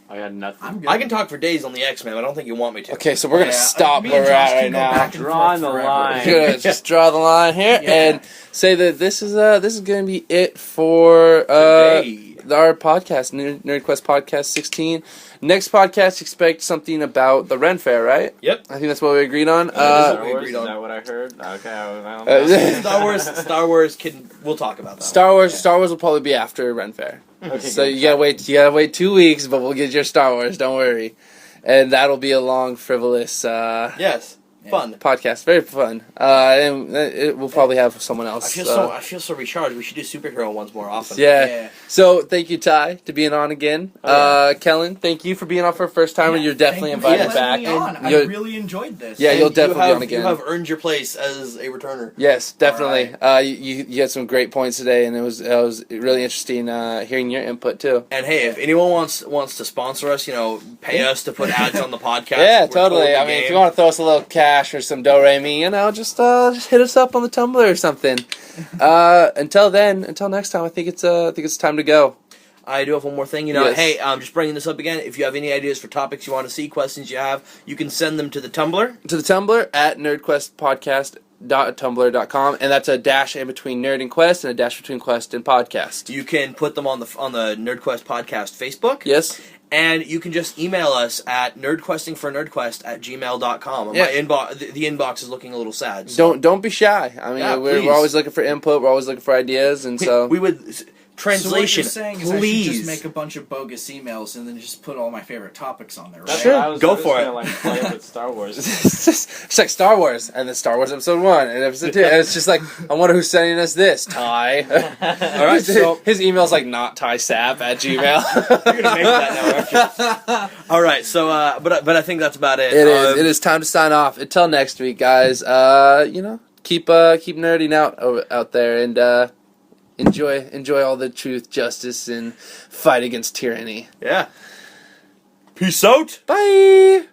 I got nothing. I can talk for days on the X-Men, but I don't think you want me to. Okay, so we're gonna stop where we're at right now. Drawing the line. We're gonna just draw the line here and say that this is gonna be it for our podcast, Nerdquest Podcast 16. Next podcast, expect something about the Ren Fair, right? Yep. I think that's what we agreed on. Star Wars, is that what I heard? Okay, I don't know. Star Wars. We'll talk about that. Star Wars will probably be after Ren Fair. Okay, So you gotta wait 2 weeks, but we'll get your Star Wars. Don't worry, and that'll be a long, frivolous fun podcast. Very fun, and we'll probably have someone else. I feel so recharged. We should do superhero ones more often. Yeah. So thank you, Ty, to being on again. Kellen, thank you for being on for the first time. You're definitely invited back. I really enjoyed this. Yeah, you'll definitely be on again. You have earned your place as a returner. Yes, definitely. You had some great points today, and it was really interesting hearing your input too. And hey, if anyone wants to sponsor us, pay us to put ads on the podcast. Yeah, totally. I mean, if you want to throw us a little cash or some do-re-mi, just hit us up on the Tumblr or something. Until next time, I think it's time to go. I do have one more thing. Yes. Hey, I'm just bringing this up again. If you have any ideas for topics you want to see, questions you have, you can send them to the Tumblr. To the Tumblr at nerdquestpodcast.tumblr.com, and that's a dash in between nerd and quest and a dash between quest and podcast. You can put them on the Nerdquest Podcast Facebook. Yes. And you can just email us at nerdquestingfornerdquest@gmail.com. Yeah. My inbox, the inbox is looking a little sad. So. Don't be shy. I mean, we're always looking for input. We're always looking for ideas, and we would. Translation, so what you're saying please. is I should just make a bunch of bogus emails and then just put all my favorite topics on there, right? Sure. Go for it. Gonna, play it with Star Wars. It's like Star Wars, and then Star Wars Episode 1 and Episode 2. And it's just like, I wonder who's sending us this. Ty. All right, so his email's like not tysap@gmail. You're gonna make that now, aren't you? All right, so but I think that's about it. It is. It is time to sign off. Until next week, guys. Keep nerding out there and enjoy all the truth, justice, and fight against tyranny. Yeah. Peace out. Bye.